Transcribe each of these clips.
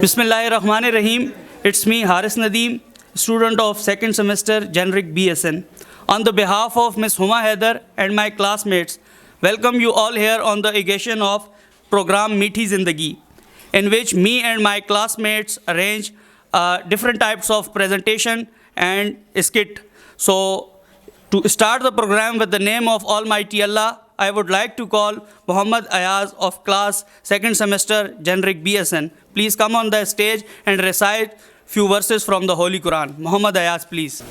Bismillahirrahmanirrahim. It's me, Haris Nadeem, student of second semester Generic BSN. On the behalf of Ms. Huma Haider and my classmates, welcome you all here on the occasion of program Meethi Zindagi, in which me and my classmates arrange different types of presentation and skit. So, to start the program with the name of Almighty Allah, I would like to call Muhammad Ayaz of class second semester Generic BSN. Please come on the stage and recite few verses from the Holy Quran. Muhammad Ayaz, please.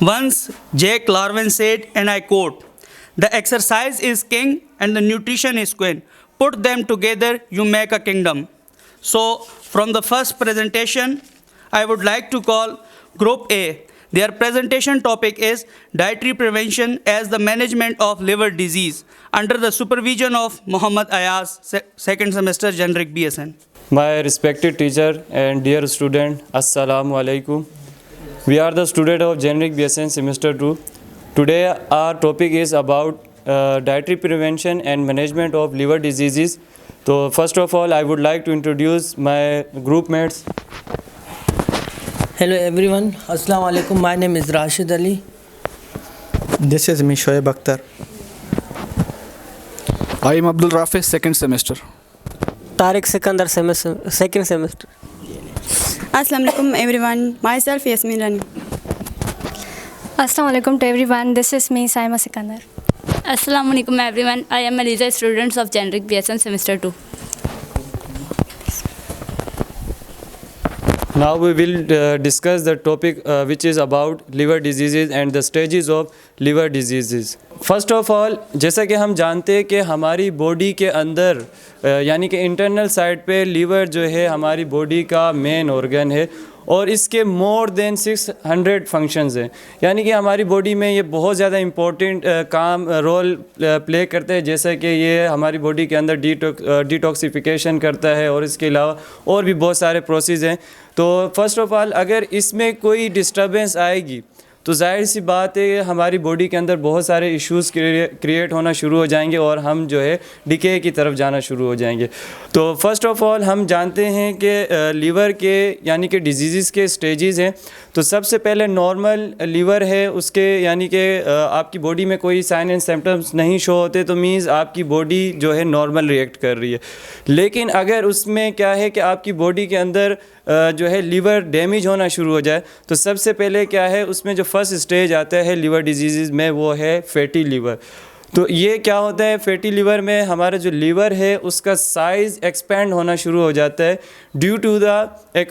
Once Jake Larvin said, and I quote, "The exercise is king and the nutrition is queen. Put them together, you make a kingdom." So, from the first presentation, I would like to call Group A. Their presentation topic is dietary prevention as the management of liver disease under the supervision of Muhammad Ayaz, second semester Generic BSN. My respected teacher and dear student, Assalamu alaikum. We are the student of Generic BSN semester 2. Today our topic is about dietary prevention and management of liver diseases. So first of all, I would like to introduce my group mates. Hello everyone, Assalamu alaikum. My name is Rashid Ali. This is me, Shoaib Akhtar. I am Abdul Rafi, second semester. Tariq Sikandar, second semester. Assalamu alaikum everyone, myself Yasmin Rani. Assalamu alaikum to everyone, this is me, Saima Sikandar. Assalamu alaikum everyone, I am Aliza, students of Generic BSN semester 2. Now we will discuss the topic which is about liver diseases and the stages of liver diseases. First of all, जैसा कि हम जानते हैं कि हमारी body के अंदर यानी कि इंटरनल साइड पे लीवर जो है हमारी बॉडी का मेन ऑर्गन है और इसके मोर देन 600 फंक्शंस हैं, यानी कि हमारी बॉडी में ये बहुत ज़्यादा इम्पोर्टेंट रोल प्ले करते हैं, जैसा कि ये हमारी बॉडी के अंदर डिटॉक्सिफिकेशन करता है और इसके अलावा और भी बहुत सारे प्रोसेस हैं. तो फर्स्ट ऑफ ऑल अगर इसमें कोई डिस्टर्बेंस आएगी तो जाहिर सी बात है हमारी बॉडी के अंदर बहुत सारे इश्यूज़ क्रिएट होना शुरू हो जाएंगे और हम जो है डिके की तरफ जाना शुरू हो जाएंगे. तो फर्स्ट ऑफ ऑल हम जानते हैं कि लीवर के यानी कि डिजीज़ के स्टेजेस हैं. तो सबसे पहले नॉर्मल लीवर है, उसके यानी कि आपकी बॉडी में कोई साइन एंड सिम्टम्स नहीं शो होते तो मीन्स आपकी बॉडी जो है नॉर्मल रिएक्ट कर रही है. लेकिन अगर उसमें क्या है कि आपकी बॉडी के अंदर जो है लीवर डैमेज होना शुरू हो जाए तो सबसे पहले क्या है उसमें जो फर्स्ट स्टेज आता है लीवर डिजीज़ में वो है फैटी लीवर. तो ये क्या होता है, फैटी लीवर में हमारा जो लीवर है उसका साइज़ एक्सपेंड होना शुरू हो जाता है ड्यू टू द एक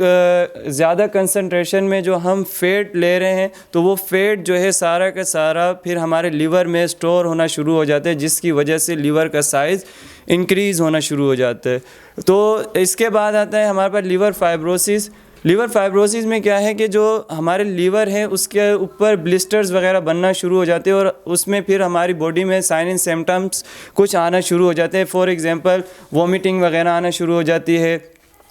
ज़्यादा कंसंट्रेशन में जो हम फ़ैट ले रहे हैं तो वो फ़ैट जो है सारा का सारा फिर हमारे लीवर में स्टोर होना शुरू हो जाता है, जिसकी वजह से लीवर का साइज़ इंक्रीज़ होना शुरू हो जाता है. तो इसके बाद आता है हमारे पास लीवर फाइब्रोसिस. लीवर फाइब्रोसिस में क्या है कि जो हमारे लीवर है उसके ऊपर ब्लिस्टर्स वगैरह बनना शुरू हो जाते हैं और उसमें फिर हमारी बॉडी में साइन एंड सिम्टम्स कुछ आना शुरू हो जाते हैं. फॉर एग्जांपल वॉमिटिंग वगैरह आना शुरू हो जाती है,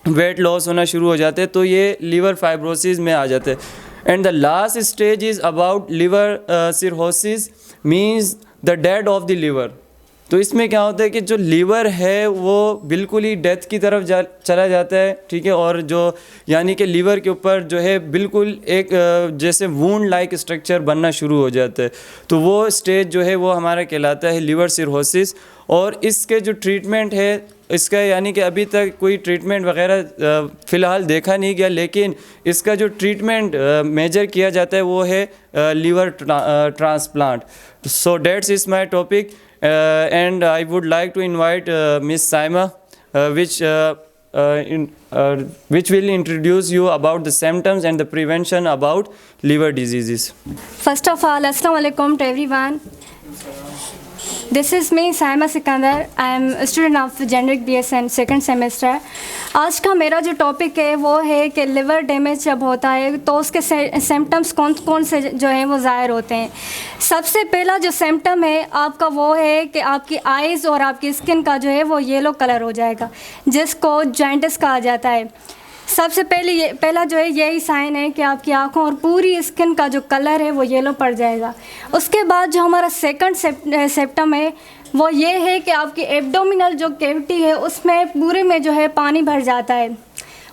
वेट लॉस होना शुरू हो जाते हैं. तो ये लीवर फाइब्रोसिस में आ जाते हैं. And the last stage is about liver cirrhosis, means the death of the liver. तो इसमें क्या होता है कि जो लीवर है वो बिल्कुल ही डेथ की तरफ चला जाता है, ठीक है, और जो यानी कि लीवर के ऊपर जो है बिल्कुल एक जैसे वूंड लाइक स्ट्रक्चर बनना शुरू हो जाता है. तो वो स्टेज जो है वो हमारा कहलाता है लिवर सिरोसिस. और इसके जो ट्रीटमेंट है इसका यानी कि अभी तक कोई ट्रीटमेंट वगैरह फ़िलहाल देखा नहीं गया, लेकिन इसका जो ट्रीटमेंट मेजर किया जाता है वो है liver transplant. So that's is my topic. and I would like to invite Miss Saima, which will introduce you about the symptoms and the prevention about liver diseases. First of all, Assalamu alaikum to everyone. This is me, Saima Sikandar. I am a student of generic BSN second semester. आज का मेरा जो topic है वो है कि liver damage जब होता है तो उसके सिम्टम्स कौन कौन से जो हैं वो ज़ाहिर होते हैं. सबसे पहला जो सिम्टम है आपका वो है कि आपकी आइज़ और आपकी स्किन का जो है वो येलो कलर हो जाएगा, जिसको जॉइंटिस कहा जाता है. सबसे पहला जो है यही साइन है कि आपकी आँखों और पूरी स्किन का जो कलर है वो येलो पड़ जाएगा. उसके बाद जो हमारा सेकंड सिम्टम है वो ये है कि आपकी एब्डोमिनल जो कैविटी है उसमें पूरे में जो है पानी भर जाता है.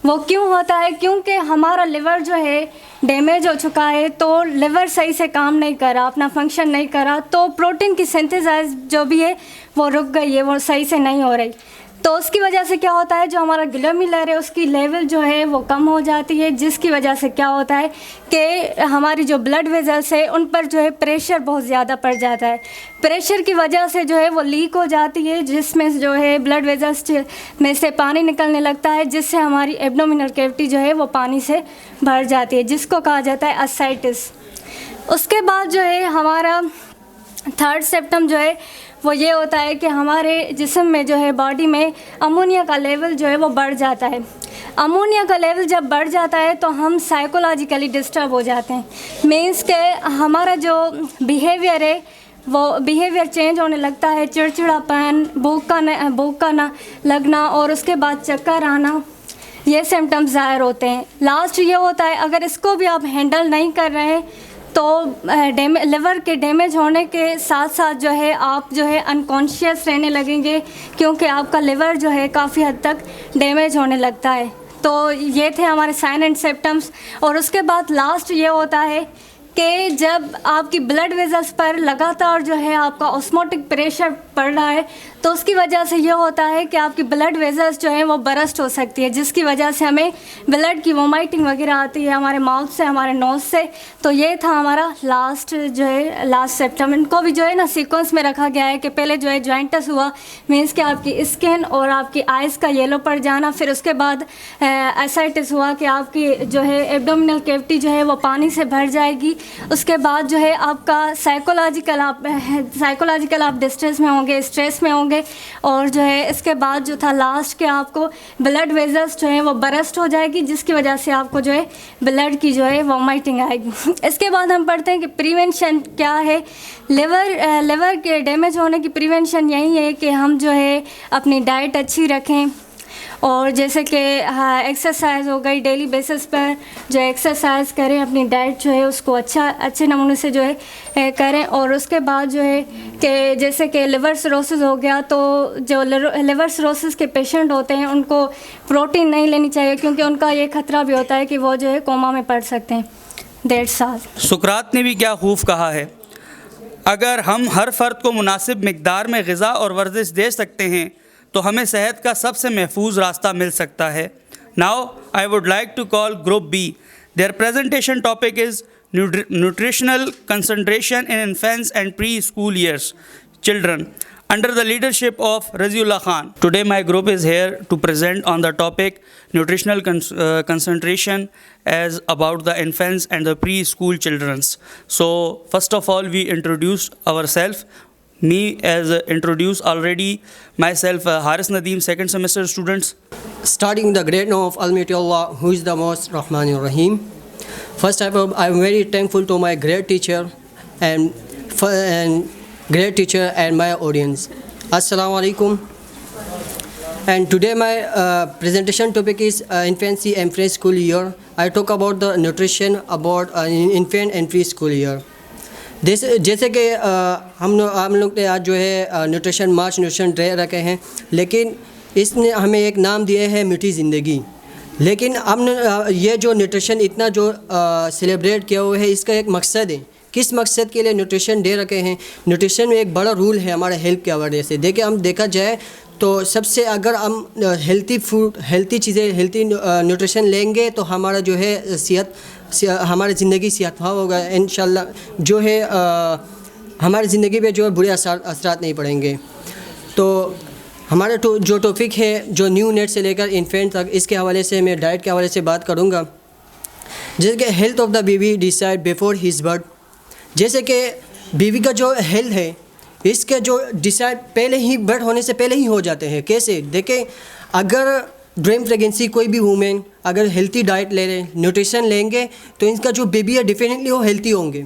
वो क्यों होता है? क्योंकि हमारा लिवर जो है डैमेज हो चुका है, तो लिवर सही से काम नहीं करा, अपना फंक्शन नहीं करा, तो प्रोटीन की सिंथेसाइज जो भी है वो रुक गई है, वो सही से नहीं हो रही. तो उसकी वजह से क्या होता है, जो हमारा ग्लोमेरुलर है उसकी लेवल जो है वो कम हो जाती है, जिसकी वजह से क्या होता है कि हमारी जो ब्लड वेजल्स है उन पर जो है प्रेशर बहुत ज़्यादा पड़ जाता है. प्रेशर की वजह से जो है वो लीक हो जाती है, जिसमें जो है ब्लड वेजल्स में से पानी निकलने लगता है, जिससे हमारी एब्डोमिनल कैविटी जो है वो पानी से भर जाती है, जिसको कहा जाता है असाइटिस. उसके बाद जो है हमारा थर्ड सिम्टम जो है वो ये होता है कि हमारे जिस्म में जो है बॉडी में अमोनिया का लेवल जो है वो बढ़ जाता है. अमोनिया का लेवल जब बढ़ जाता है तो हम साइकोलॉजिकली डिस्टर्ब हो जाते हैं. मीन्स के हमारा जो बिहेवियर है वो बिहेवियर चेंज होने लगता है, चिड़चिड़ापन, भूख का ना लगना और उसके बाद चक्कर आना, ये सिम्टम्स ज़ाहिर होते हैं. लास्ट ये होता है अगर इसको भी आप हैंडल नहीं कर रहे हैं तो लिवर के डैमेज होने के साथ साथ जो है आप जो है अनकॉन्शियस रहने लगेंगे, क्योंकि आपका लिवर जो है काफ़ी हद तक डैमेज होने लगता है. तो ये थे हमारे साइन एंड सिम्टम्स. और उसके बाद लास्ट ये होता है कि जब आपकी ब्लड वेजल्स पर लगातार जो है आपका ऑस्मोटिक प्रेशर पड़ रहा है तो उसकी वजह से ये होता है कि आपकी ब्लड वेजल्स जो है वो बरस्ट हो सकती है, जिसकी वजह से हमें ब्लड की वोमाइटिंग वगैरह आती है हमारे माउथ से, हमारे नोज़ से. तो ये था हमारा लास्ट सिम्टम. इनको भी जो है ना सीक्वेंस में रखा गया है कि पहले जो है जॉइंटिस हुआ, मीन्स कि आपकी स्किन और आपकी आइज़ का येलो पड़ जाना, फिर उसके बाद एसाइटिस हुआ कि आपकी जो है एब्डोमिनल कैविटी जो है वो पानी से भर जाएगी. उसके बाद जो है आपका साइकोलॉजिकल आप डिस्ट्रेस में होंगे, स्ट्रेस में होंगे, और जो है इसके बाद जो था लास्ट के आपको ब्लड वेजल्स जो है वो बरस्ट हो जाएगी, जिसकी वजह से आपको जो है ब्लड की जो है वोमाइटिंग आएगी. इसके बाद हम पढ़ते हैं कि प्रिवेंशन क्या है. लिवर के डैमेज होने की प्रिवेंशन यही है कि हम जो है अपनी डाइट अच्छी रखें, और जैसे कि एक्सरसाइज हो गई, डेली बेसिस पर जो एक्सरसाइज करें, अपनी डाइट जो है उसको अच्छे नमूने से जो है करें. और उसके बाद जो है कि जैसे कि लिवर सिरोसिस हो गया, तो जो लिवर सिरोसिस के पेशेंट होते हैं उनको प्रोटीन नहीं लेनी चाहिए, क्योंकि उनका ये खतरा भी होता है कि वो जो है कोमा में पड़ सकते हैं. That's all. सुकरात ने भी क्या खूब कहा है, अगर हम हर फ़र्द को मुनासिब मिक़दार में ग़िज़ा और वर्जिश दे सकते हैं तो हमें सेहत का सबसे महफूज रास्ता मिल सकता है. Now I would like to call group B. Their presentation topic is nutritional concentration in infants and preschool years children under the leadership of Raziullah Khan. Today my group is here to present on the topic nutritional concentration as about the infants and the preschool childrens. So first of all we introduce ourselves. Me as introduced already myself, Haris Nadeem, second semester students. Starting the great name of Almighty Allah, who is the most Rahman Rahim. First I am very thankful to my great teacher and great teacher and my audience. Assalamu alaikum. And today my presentation topic is infancy and preschool year. I talk about the nutrition about infant and preschool year. जैसे कि हम लोग ने आज जो है nutrition मार्च nutrition day रखे हैं, लेकिन इसने हमें एक नाम दिया है मीठी ज़िंदगी. लेकिन हमने ये जो न्यूट्रिशन इतना जो सेलिब्रेट किया हुआ है, इसका एक मकसद है. किस मकसद के लिए न्यूट्रिशन डे रखे हैं? न्यूट्रिशन में एक बड़ा रूल है हमारे हेल्थ के हवाले से. देखिए हम देखा जाए तो सबसे अगर हम हेल्थी फूड, हेल्थी चीज़ें, हेल्थी न्यूट्रिशन लेंगे तो हमारा जो है सेहत, हमारी ज़िंदगी सेहतमंद होगा इंशाल्लाह. जो है हमारी ज़िंदगी पे जो है बुरे असरात नहीं पड़ेंगे। तो हमारा जो टॉपिक है जो न्यू नेट से लेकर इन्फेंट तक, इसके हवाले से मैं डाइट के हवाले से बात करूँगा। जैसे कि health of the baby decide before his birth, जैसे कि बेबी का जो हेल्थ है इसके जो डिसाइड पहले ही बर्थ होने से पहले ही हो जाते हैं। कैसे देखें, अगर ड्रीम प्रेगनेंसी कोई भी वूमेन अगर हेल्थी डाइट ले रहे, न्यूट्रिशन लेंगे, तो इनका जो बेबी है डेफिनेटली वो हेल्थी होंगे।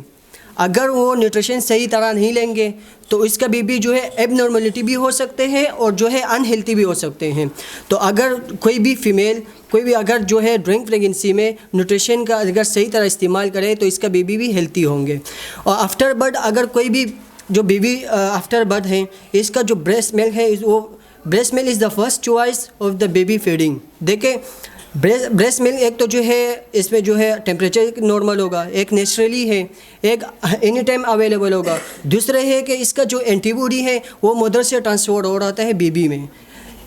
अगर वो न्यूट्रिशन सही तरह नहीं लेंगे तो इसका बेबी जो है एबनॉर्मलिटी भी हो सकते हैं और जो है अनहेल्थी भी हो सकते हैं। तो अगर कोई भी फीमेल कोई भी अगर जो है ड्यूरिंग प्रेगनेंसी में न्यूट्रिशन का अगर सही तरह इस्तेमाल करे तो इसका बेबी भी हेल्थी होंगे। और आफ्टर बर्थ अगर कोई भी जो बेबी आफ्टर बर्थ है इसका जो ब्रेस्ट मिल्क है वो breast milk is the first choice of the baby feeding. देखें, ब्रेस्ट मिल्क एक तो जो है इसमें जो है टेम्परेचर नॉर्मल होगा, एक नेचुरली है, एक एनी टाइम अवेलेबल होगा। दूसरे है कि इसका जो एंटीबॉडी है वो मदर से ट्रांसफर हो रहा है बेबी में।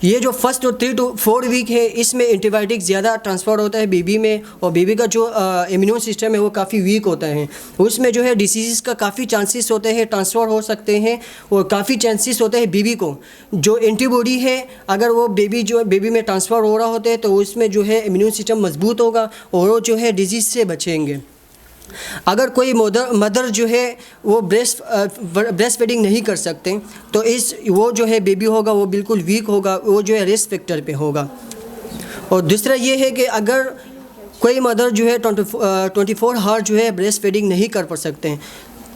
ये जो फर्स्ट और 3 to 4 वीक है इसमें एंटीबायोटिक ज़्यादा ट्रांसफ़र होता है बेबी में, और बेबी का जो इम्यून सिस्टम है वो काफ़ी वीक होता है। उसमें जो है डिसीज़ का काफ़ी चांसेस होते हैं, ट्रांसफ़र हो सकते हैं, और काफ़ी चांसेस होते हैं बेबी को जो एंटीबॉडी है अगर वो बेबी जो बेबी में ट्रांसफ़र हो रहा होता है तो उसमें जो है इम्यून सिस्टम मजबूत होगा और वो जो है डिजीज़ से बचेंगे। अगर कोई मदर जो है वो ब्रेस्ट फीडिंग नहीं कर सकते तो वो जो है बेबी होगा वो बिल्कुल वीक होगा, वो जो है रिस्क फैक्टर पे होगा। और दूसरा ये है कि अगर कोई मदर जो है 24 आवर जो है ब्रेस्ट फीडिंग नहीं कर पा सकते हैं,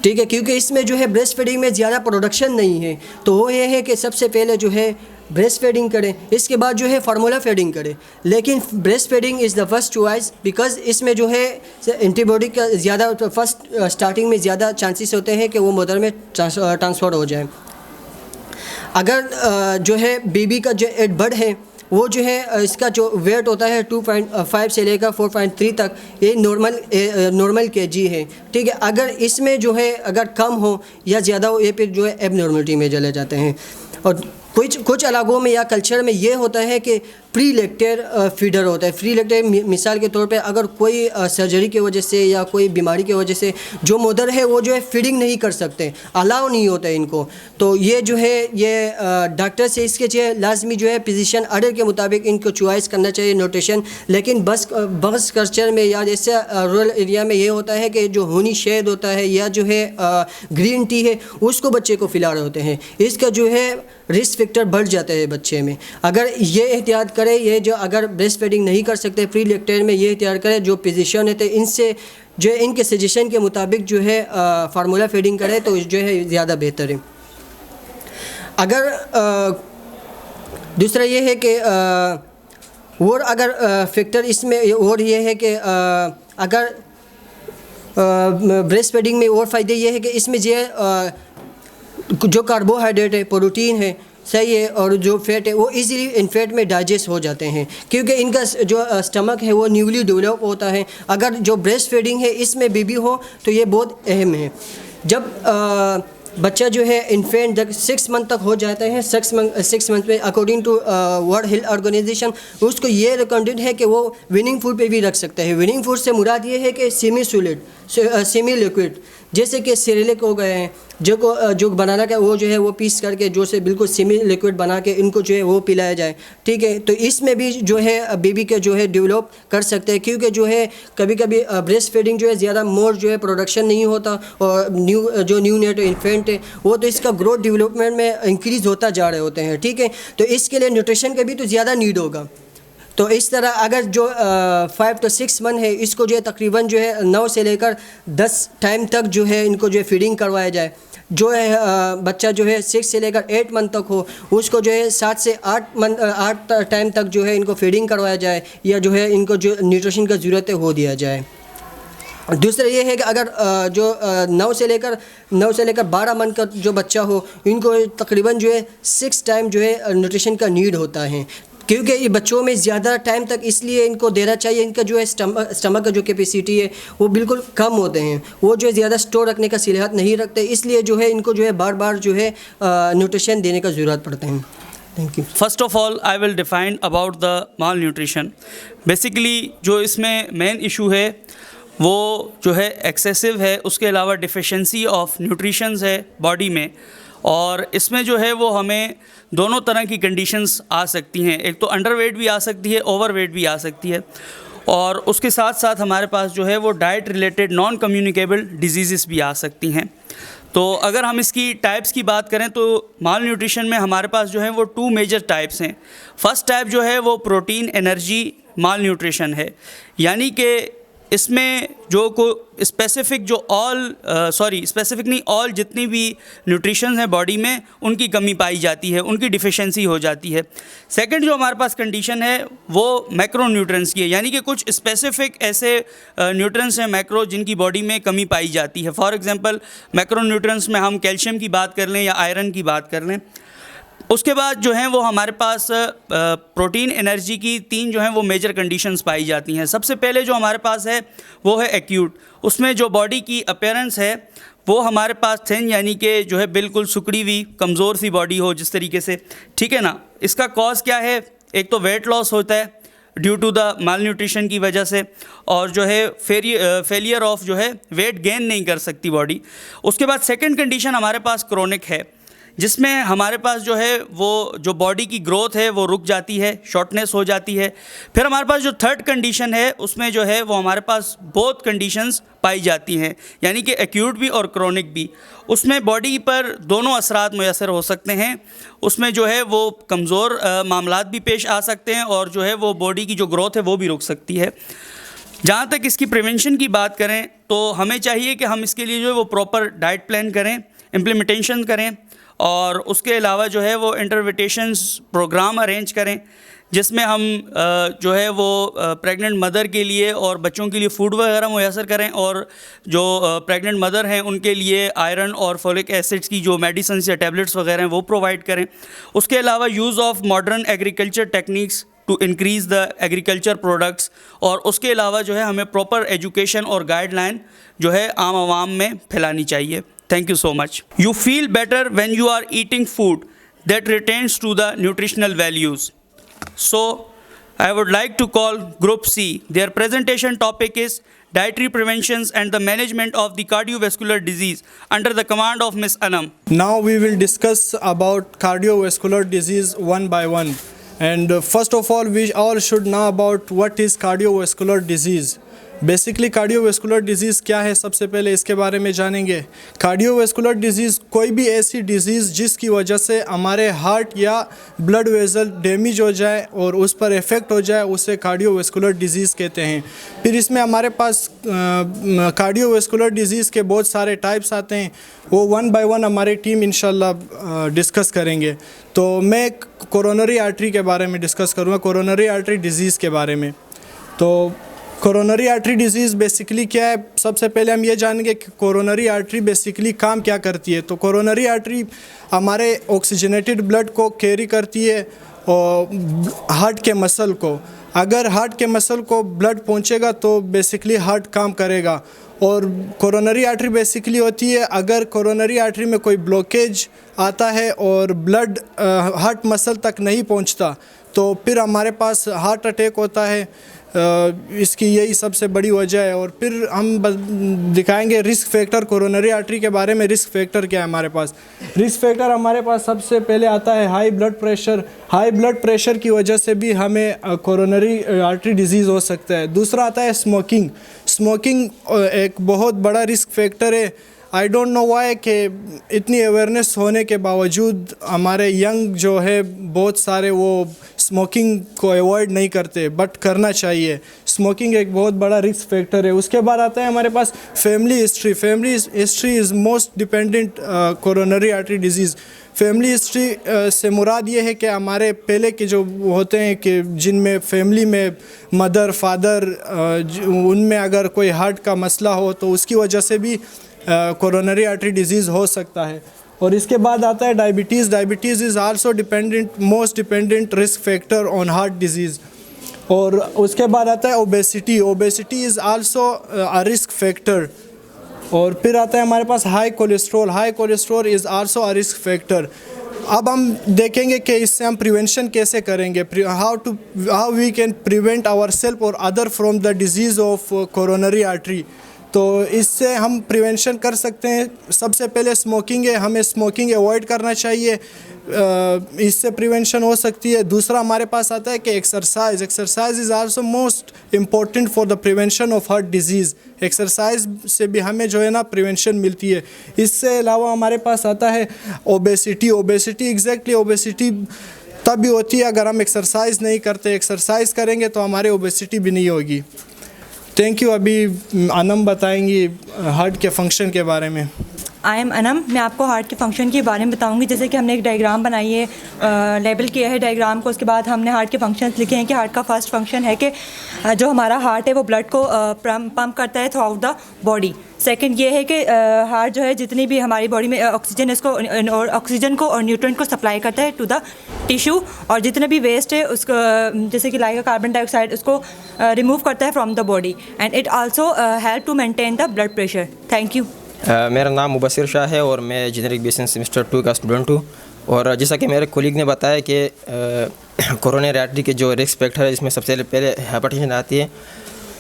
ठीक है, क्योंकि इसमें जो है ब्रेस्ट फीडिंग में ज़्यादा प्रोडक्शन नहीं है, तो वो ये है कि सबसे पहले जो है ब्रेस्ट फीडिंग करें, इसके बाद जो है फार्मूला फीडिंग करें। लेकिन breast feeding is the first choice because इसमें जो है एंटीबॉडी का ज़्यादा फर्स्ट स्टार्टिंग में ज़्यादा चांसेस होते हैं कि वो मदर में ट्रांसफ़र हो जाए। अगर जो है बेबी का जो एट बर्थ है वो जो है इसका जो वेट होता है 2.5 से लेकर 4.3 तक, ये नॉर्मल केजी है, ठीक है। अगर इसमें जो है अगर कम हो या ज़्यादा हो ये फिर जो है एबनॉर्मलिटी में चले जाते हैं। और कुछ इलाकों में या कल्चर में ये होता है कि प्री लेक्टर फीडर होता है। प्री लेक्टर मिसाल के तौर पे अगर कोई सर्जरी की वजह से या कोई बीमारी की वजह से जो मदर है वो जो है फीडिंग नहीं कर सकते, अलाउ नहीं होता है इनको, तो ये जो है ये डॉक्टर से इसके जो है लाजमी जो है फिजिशियन ऑर्डर के मुताबिक इनको चॉइस करना चाहिए न्यूट्रिशन। लेकिन बस कल्चर में या जैसे रूरल एरिया में ये होता है कि जो हनी शहद होता है या जो है ग्रीन टी है उसको बच्चे को खिला रहे होते हैं, इसका जो है रिस्क फैक्टर बढ़ जाता है बच्चे में। अगर ये एहतियात करें, ये जो अगर ब्रेस्ट फीडिंग नहीं कर सकते प्री लेक्टर में, ये एहतियात करें जो फिजिशियन है इनसे जो है इनके सजेशन के मुताबिक जो है फार्मूला फीडिंग करें तो जो है ज़्यादा बेहतर है। अगर दूसरा ये है कि और अगर फैक्टर इसमें और ये है कि अगर ब्रेस्ट फीडिंग में और फ़ायदे ये है कि इसमें जो कार्बोहाइड्रेट है, प्रोटीन है, सही है, और जो फैट है वो इजीली इन फैट में डाइजेस्ट हो जाते हैं क्योंकि इनका जो स्टमक है वो न्यूली डेवलप होता है। अगर जो ब्रेस्ट फीडिंग है इसमें बेबी हो तो ये बहुत अहम है। जब बच्चा जो है इन्फेंट जब 6 मंथ तक हो जाता है, 6 मंथ में according to World Health Organization उसको ये रिकमेंडेड है कि वो विनिंग फूड पे भी रख सकता है। विनिंग फूड से मुराद ये है कि सेमी लिक्विड जैसे कि सेरेलेक हो गए हैं जो बनाना का वो जो है वो पीस करके जो से बिल्कुल सेमी लिक्विड बना के इनको जो है वो पिलाया जाए, ठीक है। तो इसमें भी जो है बेबी के जो है डेवलप कर सकते हैं क्योंकि जो है कभी कभी ब्रेस्ट फीडिंग जो है ज़्यादा मोर जो है प्रोडक्शन नहीं होता और न्यू नेट इन्फेंट है वो तो इसका ग्रोथ डेवलपमेंट में इंक्रीज़ होता जा रहे होते हैं, ठीक है। तो इसके लिए न्यूट्रिशन का भी तो ज़्यादा नीड होगा। तो इस तरह अगर जो 5 to 6 मंथ है इसको जो है तकरीबन जो है 9 से लेकर 10 टाइम तक जो है इनको जो है फीडिंग करवाया जाए। जो है बच्चा जो है 6 से लेकर 8 मंथ तक हो उसको जो है 7 से 8 टाइम तक जो है इनको फीडिंग करवाया जाए या जो है इनको जो न्यूट्रिशन का ज़रूरत है वो दिया जाए। दूसरा ये है कि अगर जो 9 से लेकर 12 मंथ का जो बच्चा हो इनको तकरीबन जो है 6 टाइम जो है न्यूट्रिशन का नीड होता है क्योंकि ये बच्चों में ज़्यादा टाइम तक इसलिए इनको देना चाहिए। इनका जो है स्टमक का जो कैपेसिटी है वो बिल्कुल कम होते हैं, वो जो है ज़्यादा स्टोर रखने का सलाहियत नहीं रखते, इसलिए जो है इनको जो है बार बार जो है न्यूट्रिशन देने का ज़रूरत पड़ता है। Thank you. First of all I will define about the mall nutrition. Basically जो इसमें मेन इशू है वो जो है एक्सेसिव है, उसके अलावा डिफिशेंसी ऑफ न्यूट्रिशंस है बॉडी में, और इसमें जो है वो हमें दोनों तरह की कंडीशंस आ सकती हैं। एक तो अंडरवेट भी आ सकती है, ओवरवेट भी आ सकती है, और उसके साथ साथ हमारे पास जो है वो diet related non communicable disease भी आ सकती हैं। तो अगर हम इसकी टाइप्स की बात करें तो माल न्यूट्रिशन में हमारे पास जो है वो 2 मेजर टाइप्स हैं। फर्स्ट टाइप जो है वो प्रोटीन एनर्जी माल न्यूट्रिशन है, यानी कि इसमें जो को स्पेसिफिक जो स्पेसिफिक नहीं, ऑल जितनी भी न्यूट्रिशन है बॉडी में उनकी कमी पाई जाती है, उनकी डिफिशेंसी हो जाती है। सेकंड जो हमारे पास कंडीशन है वो मैक्रो न्यूट्रिएंट्स की है, यानी कि कुछ स्पेसिफिक ऐसे न्यूट्रिएंट्स हैं मैक्रो जिनकी बॉडी में कमी पाई जाती है। फॉर एग्जांपल मैक्रो न्यूट्रिएंट्स में हम कैल्शियम की बात कर लें या आयरन की बात कर लें। उसके बाद जो हैं वो हमारे पास प्रोटीन एनर्जी की 3 जो हैं वो मेजर कंडीशंस पाई जाती हैं। सबसे पहले जो हमारे पास है वो है एक्यूट, उसमें जो बॉडी की अपीयरेंस है वो हमारे पास थिन, यानी कि जो है बिल्कुल सुकड़ी हुई कमज़ोर सी बॉडी हो जिस तरीके से, ठीक है ना। इसका कॉज क्या है? एक तो वेट लॉस होता है due to the malnutrition की वजह से, और जो है फेलियर ऑफ जो है वेट गेन नहीं कर सकती बॉडी। उसके बाद सेकंड कंडीशन हमारे पास क्रोनिक है, जिसमें हमारे पास जो है वो जो बॉडी की ग्रोथ है वो रुक जाती है, शॉर्टनेस हो जाती है। फिर हमारे पास जो थर्ड कंडीशन है उसमें जो है वो हमारे पास बोथ कंडीशंस पाई जाती हैं, यानी कि एक्यूट भी और क्रोनिक भी। उसमें बॉडी पर दोनों असरात मुयसर हो सकते हैं, उसमें जो है वो कमज़ोर मामलात भी पेश आ सकते हैं, और जो है वो बॉडी की जो ग्रोथ है वो भी रुक सकती है। जहाँ तक इसकी प्रिवेंशन की बात करें तो हमें चाहिए कि हम इसके लिए जो है वो प्रॉपर डाइट प्लान करें, इम्प्लीमेंटेशन करें, और उसके अलावा जो है वो इंटरवेटेशंस प्रोग्राम अरेंज करें, जिसमें हम जो है वो प्रेग्नेंट मदर के लिए और बच्चों के लिए फ़ूड वगैरह मुयसर करें, और जो प्रेग्नेंट मदर हैं उनके लिए आयरन और फोलिक एसिड्स की जो मेडिसिन या टैबलेट्स वगैरह हैं वो प्रोवाइड करें। उसके अलावा use of modern agriculture techniques to increase the agriculture products, और उसके अलावा जो है हमें प्रॉपर एजुकेशन और गाइडलाइन जो है आम आवाम में फैलानी चाहिए। Thank you so much. You feel better when you are eating food that retains to the nutritional values. So, I would like to call Group C. Their presentation topic is Dietary Preventions and the Management of the Cardiovascular Disease under the command of Ms. Anam. Now we will discuss about cardiovascular disease one by one. And first of all, we all should know about what is cardiovascular disease. Basically cardiovascular disease क्या है, सबसे पहले इसके बारे में जानेंगे। Cardiovascular disease कोई भी ऐसी डिजीज़ जिसकी वजह से हमारे हार्ट या ब्लड वेसल डैमेज हो जाए और उस पर इफ़ेक्ट हो जाए, उसे कार्डियोवैस्कुलर डिजीज़ कहते हैं। फिर इसमें हमारे पास कार्डियोवैस्कुलर डिजीज़ के बहुत सारे टाइप्स आते हैं, वो वन बाय वन हमारी टीम इंशाल्लाह डिस्कस करेंगे। तो मैं कोरोनरी आर्टरी के बारे में डिस्कस करूँगा, कोरोनरी आर्टरी डिजीज़ के बारे में। तो कोरोनरी आर्टरी डिजीज़ बेसिकली क्या है, सबसे पहले हम ये जानेंगे कि कोरोनरी आर्टरी बेसिकली काम क्या करती है। तो कोरोनरी आर्टरी हमारे ऑक्सीजनेटेड ब्लड को कैरी करती है और हार्ट के मसल को। अगर हार्ट के मसल को ब्लड पहुंचेगा तो बेसिकली हार्ट काम करेगा। और कोरोनरी आर्टरी बेसिकली होती है, अगर कोरोनरी आर्टरी में कोई ब्लॉकेज आता है और ब्लड हार्ट मसल तक नहीं पहुंचता तो फिर हमारे पास हार्ट अटैक होता है। इसकी यही सबसे बड़ी वजह है। और फिर हम दिखाएंगे रिस्क फैक्टर कोरोनरी आर्टरी के बारे में। रिस्क फैक्टर क्या है हमारे पास? रिस्क फैक्टर हमारे पास सबसे पहले आता है high blood pressure. High blood pressure की वजह से भी हमें कोरोनरी आर्टरी डिजीज़ हो सकता है। दूसरा आता है स्मोकिंग। स्मोकिंग एक बहुत बड़ा रिस्क फैक्टर है। आई डोंट नो वाई कि इतनी अवेयरनेस होने के बावजूद हमारे यंग जो है बहुत सारे वो स्मोकिंग को अवॉइड नहीं करते, बट करना चाहिए। स्मोकिंग एक बहुत बड़ा रिस्क फैक्टर है। उसके बाद आता है हमारे पास family history. Family history is most dependent coronary artery disease. Family history से मुराद ये है कि हमारे पहले के जो होते हैं कि जिनमें फैमिली में मदर फादर उनमें अगर कोई हार्ट का मसला हो तो उसकी वजह से भी कोरोनरी आर्टरी डिजीज़ हो सकता है। और इसके बाद आता है diabetes. Diabetes is also most dependent risk factor on heart disease. और उसके बाद आता है obesity. Obesity is also a risk factor. और फिर आता है हमारे पास high cholesterol. High cholesterol is also a risk factor. अब हम देखेंगे कि इससे हम प्रिवेंशन कैसे करेंगे, how we can prevent our self और other from the disease of coronary artery. तो इससे हम प्रिवेंशन कर सकते हैं। सबसे पहले स्मोकिंग है, हमें स्मोकिंग अवॉइड करना चाहिए, इससे प्रिवेंशन हो सकती है। दूसरा हमारे पास आता है कि exercise is also most important for the prevention of heart disease. Exercise से भी हमें जो है ना प्रिवेंशन मिलती है। इससे अलावा हमारे पास आता है ओबेसिटी ओबेसिटी तभी होती है अगर हम एक्सरसाइज नहीं करते। एक्सरसाइज करेंगे तो हमारे ओबेसिटी भी नहीं होगी। Thank you. अभी अनम बताएंगी हार्ट के फंक्शन के बारे में। I am Anam. मैं आपको हार्ट के फंक्शन के बारे में बताऊंगी। जैसे कि हमने एक डायग्राम बनाई है, लेबल किया है डायग्राम को, उसके बाद हमने हार्ट के फंक्शंस लिखे हैं कि हार्ट का फर्स्ट फंक्शन है कि जो हमारा हार्ट है वो ब्लड को पंप करता है through out the body. Second ये है कि हार्ट जो है जितनी भी हमारी बॉडी में ऑक्सीजन को और न्यूट्रिएंट को सप्लाई करता है टू द टिश्यू, और जितने भी वेस्ट है उसको जैसे कि लाइक कार्बन डाइऑक्साइड उसको रिमूव करता है from the body, and it also help to maintain the blood pressure. Thank you. मेरा नाम मुबशिर शाह है और मैं जेनरिक BSN सेमेस्टर 2 का स्टूडेंट हूँ। और जैसा कि मेरे कोलीग ने बताया कि कोरोनरी आर्टरी के जो रिस्क फैक्टर है इसमें सबसे पहले हाइपरटेंशन आती है।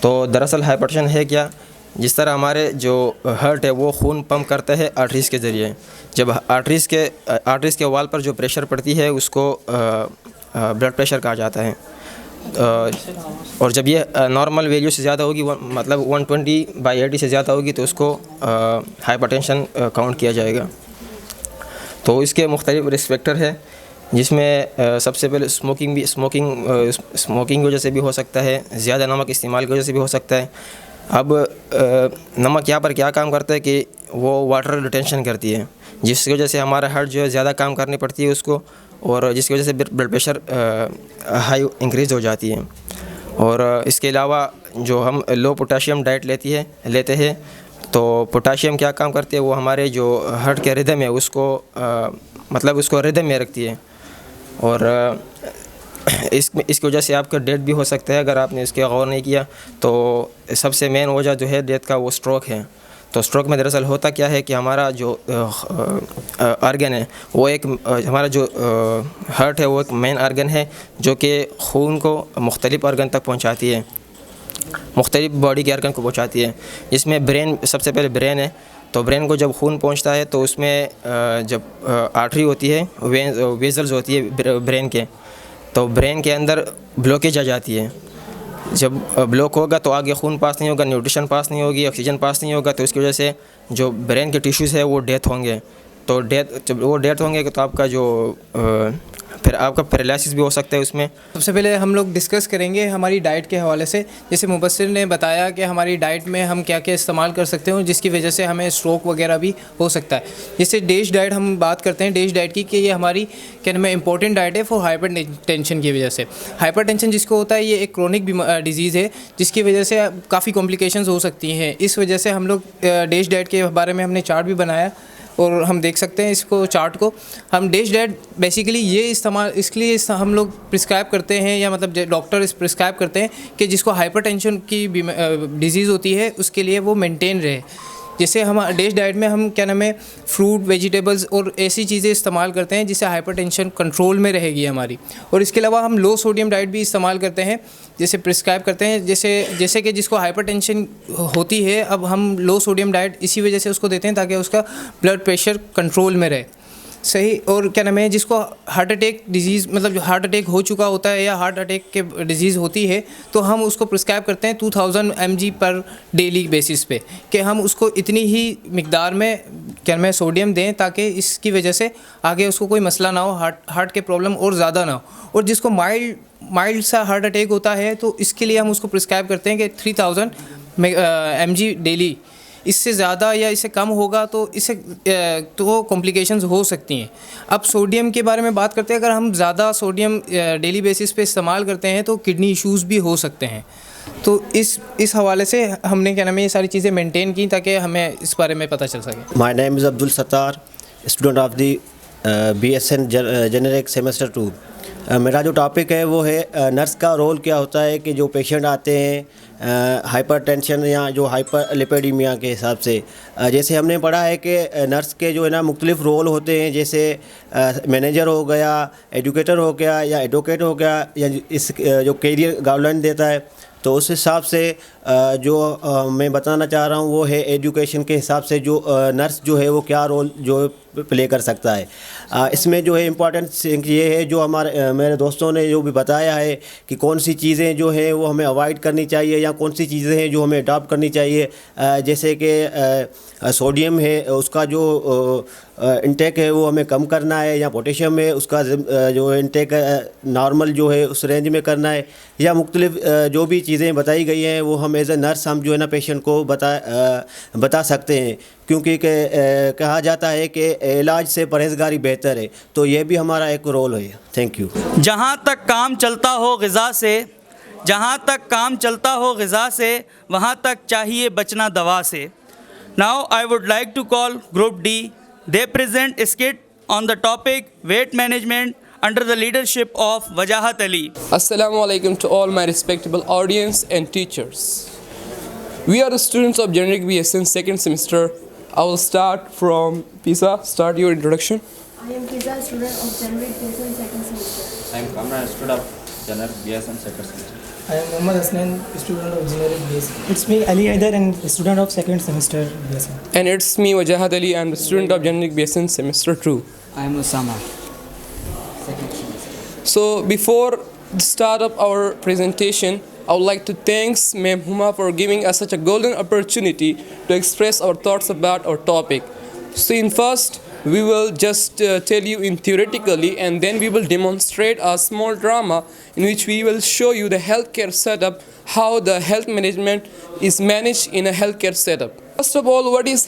तो दरअसल हाइपरटेंशन है क्या, जिस तरह हमारे जो हार्ट है वो खून पंप करता है आर्टरीज़ के ज़रिए। जब आर्टरीज़ के वाल पर जो प्रेशर पड़ती है उसको ब्लड प्रेशर कहा जाता है। और जब ये नॉर्मल वैल्यू से ज़्यादा होगी, मतलब 120/80 से ज़्यादा होगी तो उसको हाइपरटेंशन काउंट किया जाएगा। तो इसके मुख्तलिफ रिस्क फैक्टर है, जिसमें सबसे पहले स्मोकिंग की वजह से भी हो सकता है, ज़्यादा नमक इस्तेमाल की वजह से भी हो सकता है। अब नमक यहाँ पर क्या काम करता है कि वो वाटर रिटेंशन करती है, जिसकी वजह से हमारा हार्ट जो है ज़्यादा काम करनी पड़ती है उसको, और जिसकी वजह से ब्लड प्रेशर हाई इंक्रीज़ हो जाती है। और इसके अलावा जो हम लो पोटाशियम डाइट लेते हैं तो पोटाशियम क्या काम करती है, वो हमारे जो हार्ट के रिदम है उसको मतलब उसको रिदम में रखती है। और इसकी वजह से आपका डेथ भी हो सकता है अगर आपने इसके गौर नहीं किया। तो सबसे मेन वजह जो है डेथ का वो स्ट्रोक है। तो स्ट्रोक में दरअसल होता क्या है कि हमारा जो आर्गन है वो एक हमारा जो हार्ट है वो एक मेन आर्गन है जो कि खून को मुख्तलिफ आर्गन तक पहुंचाती है, मुख्तलिफ बॉडी के आर्गन को पहुंचाती है, जिसमें ब्रेन सबसे पहले ब्रेन है। तो ब्रेन को जब खून पहुंचता है तो उसमें जब आर्टरी होती है, वेजल्स होती है ब्रेन के, तो ब्रेन के अंदर ब्लॉकेज आ जाती है। जब ब्लॉक होगा तो आगे खून पास नहीं होगा, न्यूट्रिशन पास नहीं होगी, ऑक्सीजन पास नहीं होगा, तो इसकी वजह से जो ब्रेन के टिश्यूज़ है वो डेथ होंगे। तो जब वो डेथ होंगे तो आपका जो फिर आपका पैरालिसिस भी हो सकता है उसमें। सबसे पहले हम लोग डिस्कस करेंगे हमारी डाइट के हवाले से। जैसे मुबशिर ने बताया कि हमारी डाइट में हम क्या क्या इस्तेमाल कर सकते हैं जिसकी वजह से हमें स्ट्रोक वगैरह भी हो सकता है। जैसे डेश डाइट हम बात करते हैं डेश डाइट की, कि ये हमारी क्या नाम है इंपॉर्टेंट डाइट है फॉर हाइपर टेंशन की वजह से। हाइपर टेंशन जिसको होता है ये एक क्रोनिक डिजीज़ है जिसकी वजह से काफ़ी कॉम्प्लिकेशंस हो सकती हैं। इस वजह से हम लोग डेश डाइट के बारे में हमने चार्ट भी बनाया और हम देख सकते हैं इसको चार्ट को। हम डेश डाइट बेसिकली ये इस्तेमाल इसलिए हम लोग प्रिस्क्राइब करते हैं, या मतलब डॉक्टर प्रिस्क्राइब करते हैं कि जिसको हाइपरटेंशन की डिजीज़ होती है उसके लिए वो मेंटेन रहे। जैसे हम डेश डाइट में हम क्या नाम है फ्रूट, वेजिटेबल्स और ऐसी चीज़ें इस्तेमाल करते हैं जिससे हाइपरटेंशन कंट्रोल में रहेगी हमारी। और इसके अलावा हम लो सोडियम डाइट भी इस्तेमाल करते हैं, जैसे प्रिस्क्राइब करते हैं। जैसे कि जिसको हाइपरटेंशन होती है, अब हम लो सोडियम डाइट इसी वजह से उसको देते हैं ताकि उसका ब्लड प्रेशर कंट्रोल में रहे। सही। और क्या नाम है जिसको हार्ट अटैक डिजीज़, मतलब जो हार्ट अटैक हो चुका होता है या हार्ट अटैक के डिजीज़ होती है, तो हम उसको प्रिस्क्राइब करते हैं 2000 mg पर डेली बेसिस पे, कि हम उसको इतनी ही मिकदार में क्या नाम है सोडियम दें ताकि इसकी वजह से आगे उसको कोई मसला ना हो, हार्ट के प्रॉब्लम और ज़्यादा ना हो। और जिसको माइल्ड सा हार्ट अटैक होता है तो इसके लिए हम उसको प्रिस्क्राइब करते हैं कि 3000 mg डेली। इससे ज़्यादा या इससे कम होगा तो इससे तो कॉम्प्लिकेशंस हो सकती हैं। अब सोडियम के बारे में बात करते हैं। अगर हम ज़्यादा सोडियम डेली बेसिस पे इस्तेमाल करते हैं तो किडनी इश्यूज़ भी हो सकते हैं। तो इस हवाले से हमने क्या नाम है ये सारी चीज़ें मेंटेन की ताकि हमें इस बारे में पता चल सके। My name is Abdul Sattar, student of the BSN Generic Semester 2. मेरा जो टॉपिक है वो है नर्स का रोल क्या होता है कि जो पेशेंट आते हैं हाइपरटेंशन या जो हाइपर लिपिडेमिया के हिसाब से। जैसे हमने पढ़ा है कि नर्स के जो है ना मुख्तलिफ़ रोल होते हैं, जैसे मैनेजर हो गया, एजुकेटर हो गया या एडवोकेट हो गया, या इस जो कैरियर गाइडलाइन देता है। तो उस हिसाब से जो मैं बताना चाह रहा हूँ वो है एजुकेशन के हिसाब से जो नर्स जो है वो क्या रोल जो प्ले कर सकता है। इसमें जो है इम्पॉर्टेंट ये है जो मेरे दोस्तों ने जो भी बताया है कि कौन सी चीज़ें जो हैं वो हमें अवॉइड करनी चाहिए या कौन सी चीज़ें हैं जो हमें अडॉप्ट करनी चाहिए। जैसे कि सोडियम है उसका जो इंटेक है वो हमें कम करना है, या पोटेशियम है उसका जो इंटेक नॉर्मल जो है उस रेंज में करना है, या मुख्तलिफ जो भी चीज़ें बताई गई हैं वो हम एज ए नर्स हम जो है ना पेशेंट को बता सकते हैं, क्योंकि कहा जाता है कि इलाज से परहेजगारी बेहतर है। तो ये भी हमारा एक रोल है। Thank you. जहाँ तक काम चलता हो ग़िज़ा से, जहाँ तक काम चलता हो ग़िज़ा से, वहाँ तक चाहिए बचना दवा से। Now I would like to call group D. They present a skit on the topic weight management under the leadership of Wajahat Ali. Assalamu alaikum to all my respectable audience and teachers. We are the students of Generic BSN second semester. I will start from Pisa. Start your introduction. I am Pisa, student of Generic BSN second semester. I am Kamran, student of Generic BSN second semester. I am Muhammad Hasnan, student of Generic BSN. It's me, Ali Haider, and student of second semester BSN. And it's me, Wajahat Ali, and the student of Generic BSN semester 2. I am Osama. So before the start of our presentation, I would like to thank Ma'am Huma for giving us such a golden opportunity to express our thoughts about our topic. So in first, we will just tell you in theoretically, and then we will demonstrate a small drama in which we will show you the healthcare setup, how the health management is managed in a healthcare setup. First of all, what is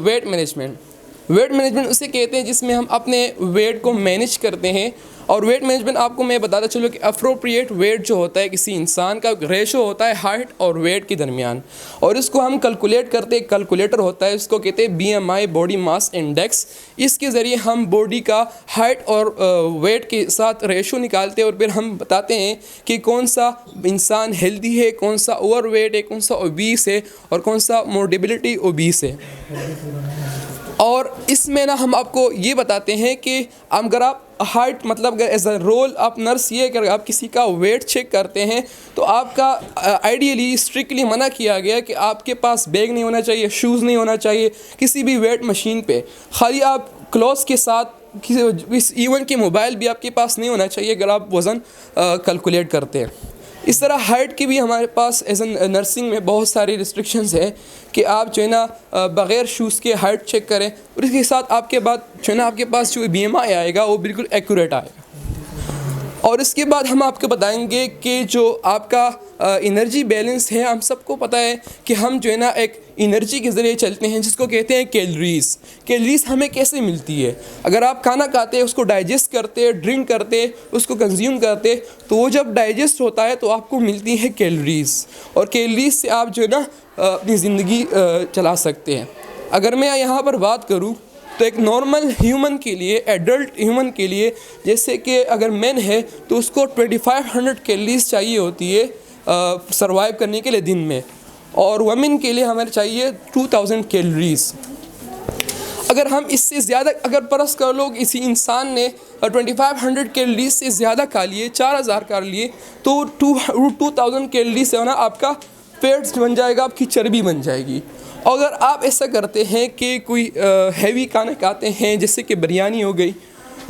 weight management? Weight management उसे कहते हैं जिसमें हम अपने wait को manage करते हैं। और वेट मैनेजमेंट आपको मैं बताता चलूँ कि अप्रोप्रिएट वेट जो होता है किसी इंसान का रेशो होता है हाइट और वेट के दरमियान, और इसको हम कैलकुलेट करते हैं। कैलकुलेटर होता है, इसको कहते हैं BMI, बॉडी मास इंडेक्स। इसके ज़रिए हम बॉडी का हाइट और वेट के साथ रेशो निकालते हैं, और फिर हम बताते हैं कि कौन सा इंसान हेल्दी है, कौन सा ओवर वेट है, कौन सा ओबीस है, और कौन सा मोर्बिडिटी ओबीस है। और इसमें ना हम आपको ये बताते हैं कि अगर आप हाइट मतलब एज अ रोल आप नर्स ये अगर आप किसी का वेट चेक करते हैं तो आपका आइडियली स्ट्रिक्टली मना किया गया कि आपके पास बैग नहीं होना चाहिए, शूज़ नहीं होना चाहिए किसी भी वेट मशीन पे। खाली आप क्लॉथ्स के साथ किसी इवन के मोबाइल भी आपके पास नहीं होना चाहिए अगर आप वज़न कैलकुलेट करते हैं। इस तरह हाइट की भी हमारे पास एज एन नर्सिंग में बहुत सारी रिस्ट्रिक्शंस है कि आप जो है ना बग़ैर शूज़ के हाइट चेक करें, और इसके साथ आपके बाद जो है ना आपके पास जो BMI आएगा वो बिल्कुल एक्यूरेट आएगा। और इसके बाद हम आपको बताएंगे कि जो आपका एनर्जी बैलेंस है, हम सबको पता है कि हम जो है ना एक एनर्जी के ज़रिए चलते हैं जिसको कहते हैं कैलोरीज़। कैलोरीज़ हमें कैसे मिलती है? अगर आप खाना खाते हैं, उसको डाइजेस्ट करते हैं, ड्रिंक करते हैं, उसको कंज्यूम करते हैं, तो वो जब डाइजेस्ट होता है तो आपको मिलती है कैलोरीज़, और कैलोरीज़ से आप जो है ना अपनी ज़िंदगी चला सकते हैं। अगर मैं यहाँ पर बात करूँ तो एक नॉर्मल ह्यूमन के लिए, एडल्ट ह्यूमन के लिए, जैसे कि अगर मैन है तो उसको 2500 कैलोरीज़ चाहिए होती है सर्वाइव करने के लिए दिन में, और वमेन के लिए हमें चाहिए 2000 कैलोरीज़। अगर हम इससे ज़्यादा अगर परस कर लो किसी इंसान ने 2500 कैलोरीज से ज़्यादा खा लिए, 4000 कर लिए, तो 2000 कैलोरी से ना आपका फैट्स बन जाएगा, आपकी चर्बी बन जाएगी। अगर आप ऐसा करते हैं कि कोई हैवी खाना खाते हैं जैसे कि बिरयानी हो गई,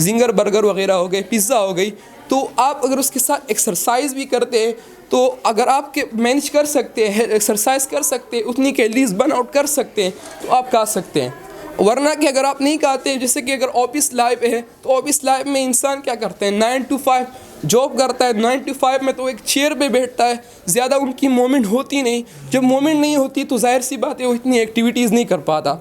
जिंगर बर्गर वगैरह हो गए, पिज़्ज़ा हो गई, तो आप अगर उसके साथ एक्सरसाइज भी करते हैं तो अगर आप मैनेज कर सकते हैं, एक्सरसाइज कर सकते हैं, उतनी कैलोरीज बर्न आउट कर सकते हैं तो आप खा सकते हैं। वरना कि अगर आप नहीं खाते, जैसे कि अगर ऑफिस लाइफ है तो ऑफिस लाइफ में इंसान क्या करते हैं, 9 to 5 जॉब करता है। 9 to 5 में तो एक चेयर पे बैठता है, ज़्यादा उनकी मूवमेंट होती नहीं। जब मूवमेंट नहीं होती तो जाहिर सी बात है वो इतनी एक्टिविटीज़ नहीं कर पाता।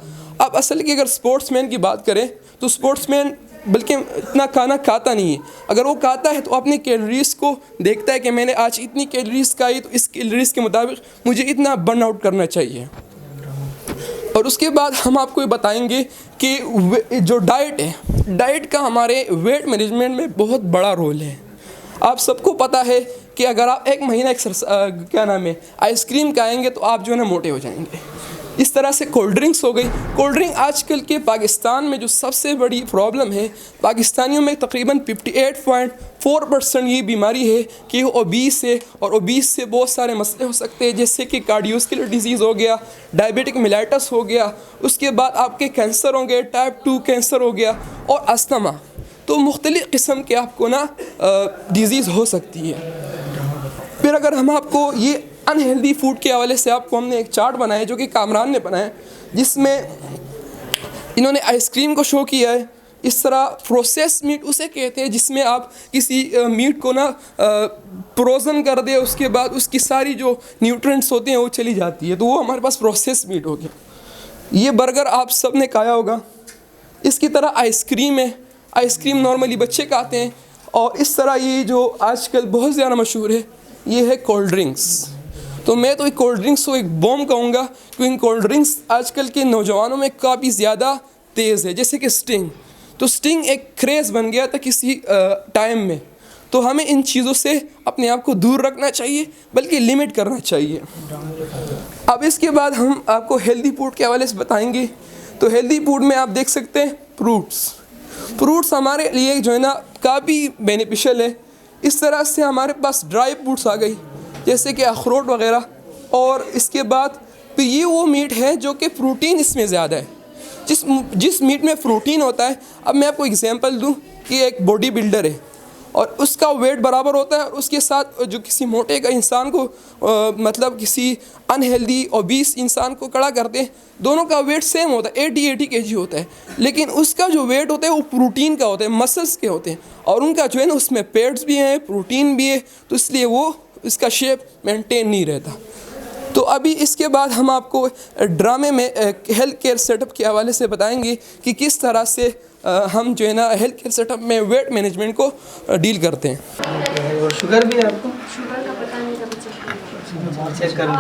अब असल की अगर स्पोर्ट्समैन की बात करें तो स्पोर्ट्समैन बल्कि इतना खाना खाता नहीं है। अगर वो खाता है तो अपने कैलोरीज़ को देखता है कि मैंने आज इतनी कैलोरीज़ खाई तो इस कैलोरीज़ के मुताबिक मुझे इतना बर्न आउट करना चाहिए। और उसके बाद हम आपको ये बताएंगे कि जो डाइट है, डाइट का हमारे वेट मैनेजमेंट में बहुत बड़ा रोल है। आप सबको पता है कि अगर आप एक महीना क्या नाम है आइसक्रीम खाएंगे तो आप जो है ना मोटे हो जाएंगे। इस तरह से कोल्ड ड्रिंक्स हो गई। कोल्ड ड्रिंक आजकल के पाकिस्तान में जो सबसे बड़ी प्रॉब्लम है, पाकिस्तानियों में तकरीबन 58.4% ये बीमारी है कि वो ओबीस है, और ओबीस से बहुत सारे मसले हो सकते हैं, जैसे कि कार्डियोवैस्कुलर डिजीज़ हो गया, डायबिटिक मेलाइटस हो गया, उसके बाद आपके कैंसर हो गए, टाइप 2 कैंसर हो गया और अस्थमा। तो मुख्तलिफ़ किस्म के आपको ना डिज़ीज़ हो सकती है। फिर अगर हम आपको ये अनहेल्दी फूड के हवाले से आपको हमने एक चार्ट बनाया जो कि कामरान ने बनाया, जिसमें इन्होंने आइसक्रीम को शो किया है। इस तरह प्रोसेस मीट उसे कहते हैं जिसमें आप किसी मीट को ना फ्रोज़न कर दे, उसके बाद उसकी सारी जो न्यूट्रिएंट्स होते हैं वो चली जाती है, तो वो हमारे पास प्रोसेस मीट हो गया। ये बर्गर आप सब ने खाया होगा। इसकी तरह आइसक्रीम है, आइसक्रीम नॉर्मली बच्चे खाते हैं। और इस तरह ये जो आजकल बहुत ज़्यादा मशहूर है ये है कोल्ड ड्रिंक्स। तो मैं तो एक कोल्ड ड्रिंक्स को एक बॉम्ब कहूँगा, क्योंकि कोल्ड ड्रिंक्स आजकल के नौजवानों में काफ़ी ज़्यादा तेज़ है। जैसे कि स्टिंग, तो स्टिंग एक क्रेज़ बन गया था किसी टाइम में। तो हमें इन चीज़ों से अपने आप को दूर रखना चाहिए, बल्कि लिमिट करना चाहिए। अब इसके बाद हम आपको हेल्दी फूड के हवाले से बताएंगे। तो हेल्दी फूड में आप देख सकते हैं फ्रूट्स हमारे लिए जो है ना काफ़ी बेनिफिशियल है। इस तरह से हमारे पास ड्राई फ्रूट्स आ गई, जैसे कि अखरोट वगैरह। और इसके बाद तो ये वो मीट है जो कि प्रोटीन इसमें ज़्यादा है। जिस मीट में प्रोटीन होता है, अब मैं आपको एग्जांपल दूं कि एक बॉडी बिल्डर है और उसका वेट बराबर होता है, और उसके साथ जो किसी मोटे का इंसान को मतलब किसी अनहेल्दी ओबीस इंसान को खड़ा करते हैं, दोनों का वेट सेम होता है, 80 kg होता है, लेकिन उसका जो वेट होता है वो प्रोटीन का होता है, मसल्स के होते हैं, और उनका जो है ना उसमें पेट्स भी हैं, प्रोटीन भी है, तो इसलिए वो इसका शेप मेंटेन नहीं रहता। तो अभी इसके बाद हम आपको ड्रामे में हेल्थ केयर सेटअप के हवाले से बताएंगे कि किस तरह से हम जो है ना हेल्थ केयर सेटअप में वेट मैनेजमेंट को डील करते हैं। और शुगर भी है आपको? शुगर का पता नहीं था, चेक कर लो।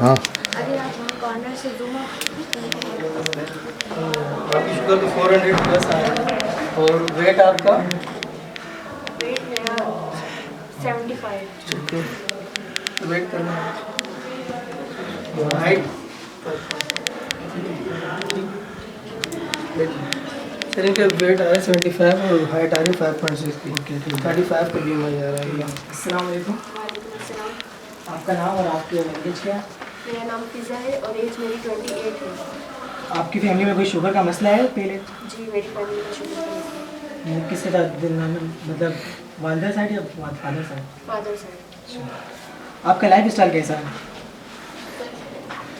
हाँ, अगर आप वहाँ कॉर्नर से जूम आपकी शुगर तो 400 प्लस है। और वेट आपका? वेट मेरा 75। तो वेट करना है। हाइट? सर इनका वेट आ रहा है 75 और हाइट आ रही है 5.6 की। 35 का बीमारी आ रहा है। अस्सलाम वालेकुम। आपका नाम और आपकी लैंग्वेज क्या है? मेरा नाम फिज़ा है और एज मेरी 28 है। आपकी फैमिली में कोई शुगर का मसला है पहले? जी, मेरी फैमिली में शुगर का मसला है। किसके साथ, मतलब वालिदा साइड या फादर साइड? Father side. आपका लाइफ स्टाइल कैसा है?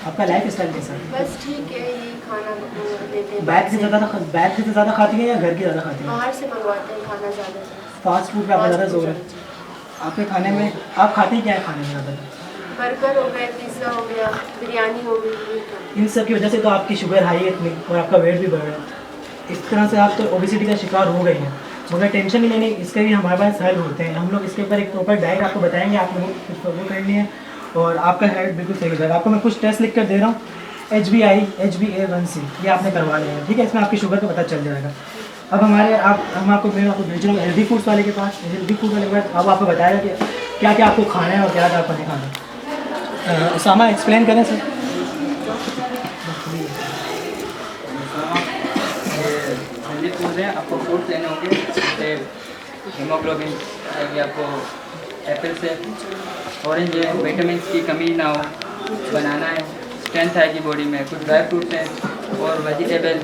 आपका लाइफ स्टाइल कैसा है? बस ठीक है, ये खाना लेते हैं। बैग से ज़्यादा खाती है या घर की ज़्यादा खाती है? बाहर से मंगवाते हैं खाना ज़्यादा। फास्ट फूड का आपका ज़्यादा जोर है? आपके खाने में आप खाते क्या है खाने में ज़्यादा? बर्गर हो गया, पिज़्ज़ा हो गया, बिरयानी हो गई। इन सब की वजह से तो आपकी शुगर हाई है इतनी और आपका वेट भी बढ़ रहा है। इस तरह से आप तो ओबेसिटी का शिकार हो गए हैं। मगर टेंशन नहीं लेनी, इसके लिए हमारे पास हल होते हैं। हम लोग इसके ऊपर एक प्रॉपर डाइट आपको बताएंगे, आप लोगों को फॉलो करनी है और आपका हेल्थ बिल्कुल सही हो जाएगा। आपको मैं कुछ टेस्ट लिख कर दे रहा हूँ, HbA1c, ये आपने करवा लिया है, ठीक है? इसमें आपकी शुगर का पता चल जाएगा। अब मैं आपको भेज रहा हूँ हेल्दी फूड्स वाले के पास। हेल्दी फूड वाले के पास अब आपको बताएगा कि क्या क्या आपको खाना है और क्या क्या आपको नहीं खाना। उसामा एक्सप्लेन करें सर। हेल्दी फूड है, आपको फ्रूट्स लेने होंगे, जैसे हीमोग्लोबिन आएगी आपको एप्पल से, ऑरेंज है, विटामिन की कमी ना हो, बनाना है, स्ट्रेंथ आएगी बॉडी में, कुछ ड्राई फ्रूट्स हैं और वेजिटेबल,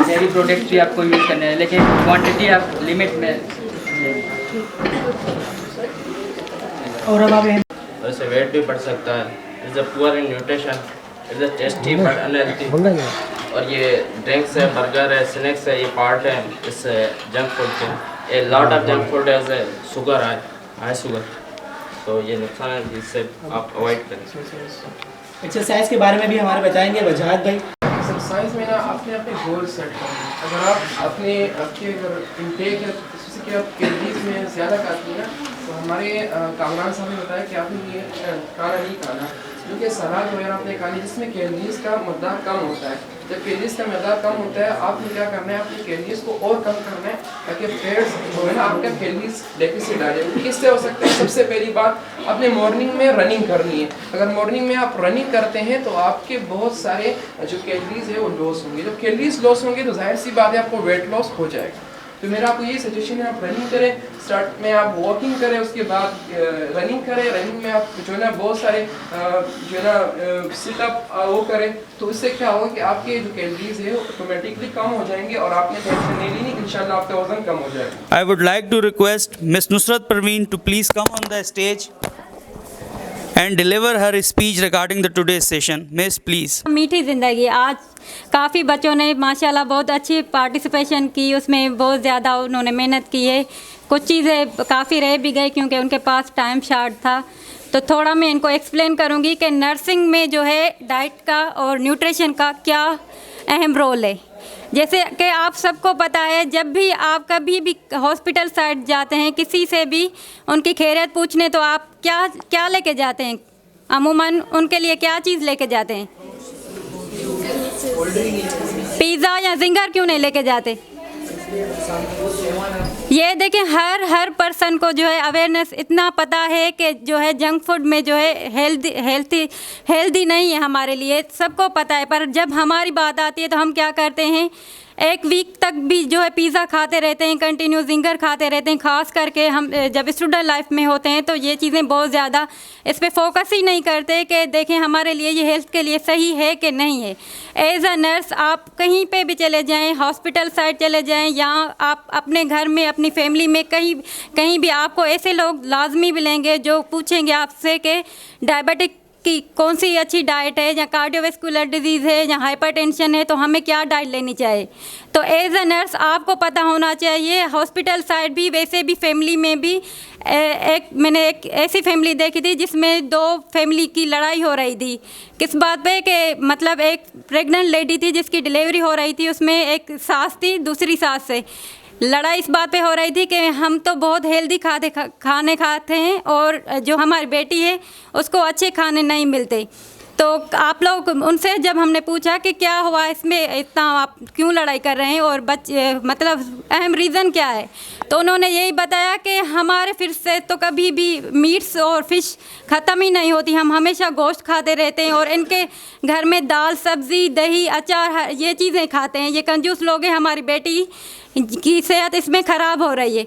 डेयरी प्रोडक्ट्स भी आपको यूज़ करने हैं, लेकिन क्वांटिटी आप लिमिट में लें। और अब आप वैसे वेट भी बढ़ सकता है। Is a poor in nutrition, is a tasty but unhealthy. और ये ड्रिंक्स है, बर्गर है, स्नैक्स है, ये पार्ट है इस जंक फूड के। A lot of junk food as a sugar है, हाई शुगर, तो ये नुकसान है जिससे आप अवॉइड करें। एक्सरसाइज के बारे में भी हमारे बताएंगे वजाहत भाई। एक्सरसाइज में ना अपने गोल सेट करें। अगर आप आपके अगर इनटेक है, जैसे कि आप कैलोरीज में ज़्यादा खाती हैं, तो हमारे कामरान साहब ने बताया कि आपने ये खाना नहीं खाना, जो कि सलाद वगैरह आपने खा ली जिसमें कैलोरीज का मकदार कम होता है। जब कैलोरीज का मकदार कम होता है आपने क्या करना है, अपनी कैलोरीज को और कम करना है ताकि फैट्स जो है ना आपका कैलोरीज डेफिसिट आ जाए। किससे हो सकता है? सबसे पहली बात, अपने मॉर्निंग में रनिंग करनी है। अगर मॉर्निंग में आप रनिंग करते हैं तो आपके बहुत सारे जो कैलोरीज है वो लॉस होंगे। जब कैलोरीज लॉस होंगे तो जाहिर सी बात है आपको वेट लॉस हो जाएगा। तो मेरा आपको ये सजेशन है, आप रनिंग करें, स्टार्ट में आप वॉकिंग करें, उसके बाद रनिंग करें। रनिंग में आप जो है ना बहुत सारे जो है ना सिटअप वो करें, तो इससे क्या होगा कि आपके जो कैलोरीज है वो ऑटोमेटिकली कम हो जाएंगे और आपने टेंशन नहीं लेनी, इंशाल्लाह आपका वजन कम हो जाएगा। I would like to request Miss Nusrat Parveen to please come on the stage and deliver her speech regarding the today's session. Miss, please. मीठी ज़िंदगी, आज काफ़ी बच्चों ने माशाल्लाह बहुत अच्छी पार्टिसिपेशन की, उसमें बहुत ज़्यादा उन्होंने मेहनत की है। कुछ चीज़ें काफ़ी रह भी गई क्योंकि उनके पास टाइम शॉर्ट था। तो थोड़ा मैं इनको एक्सप्लेन करूँगी कि नर्सिंग में जो है डाइट का और न्यूट्रिशन का क्या अहम रोल है। जैसे कि आप सबको पता है, जब भी आप कभी भी हॉस्पिटल साइड जाते हैं, किसी से भी उनकी खैरियत पूछने, तो आप क्या लेके जाते हैं? अमूमन उनके लिए क्या चीज़ लेके जाते हैं? पिज़्ज़ा या ज़िंगर क्यों नहीं लेके जाते? ये देखें, हर पर्सन को जो है अवेयरनेस इतना पता है कि जो है जंक फूड में जो है हेल्दी नहीं है हमारे लिए, सबको पता है। पर जब हमारी बात आती है तो हम क्या करते हैं, एक वीक तक भी जो है पिज़्ज़ा खाते रहते हैं, कंटिन्यू ज़िंगर खाते रहते हैं। ख़ास करके हम जब स्टूडेंट लाइफ में होते हैं तो ये चीज़ें बहुत ज़्यादा इस पर फोकस ही नहीं करते कि देखें हमारे लिए ये हेल्थ के लिए सही है कि नहीं है। एज अ नर्स आप कहीं पे भी चले जाएं, हॉस्पिटल साइड चले जाएं या आप अपने घर में अपनी फैमिली में कहीं भी आपको ऐसे लोग लाजमी मिलेंगे जो पूछेंगे आपसे कि डायबिटिक कि कौन सी अच्छी डाइट है, या कार्डियोवैस्कुलर डिजीज़ है, या हाइपरटेंशन है, तो हमें क्या डाइट लेनी चाहिए। तो एज अ नर्स आपको पता होना चाहिए। हॉस्पिटल साइड भी, वैसे भी फैमिली में भी मैंने एक ऐसी फैमिली देखी थी जिसमें 2 फैमिली की लड़ाई हो रही थी। किस बात पे कि मतलब एक प्रेग्नेंट लेडी थी जिसकी डिलीवरी हो रही थी, उसमें एक सास थी, दूसरी सास से लड़ाई इस बात पे हो रही थी कि हम तो बहुत हेल्दी खाने खाते हैं और जो हमारी बेटी है उसको अच्छे खाने नहीं मिलते। तो आप लोग उनसे जब हमने पूछा कि क्या हुआ इसमें, इतना आप क्यों लड़ाई कर रहे हैं और मतलब अहम रीज़न क्या है, तो उन्होंने यही बताया कि हमारे फिर से तो कभी भी मीट्स और फिश ख़त्म ही नहीं होती, हम हमेशा गोश्त खाते रहते हैं और इनके घर में दाल, सब्ज़ी, दही, अचार ये चीज़ें खाते हैं। ये कंजूस लोग हैं, हमारी बेटी की सेहत इसमें ख़राब हो रही है।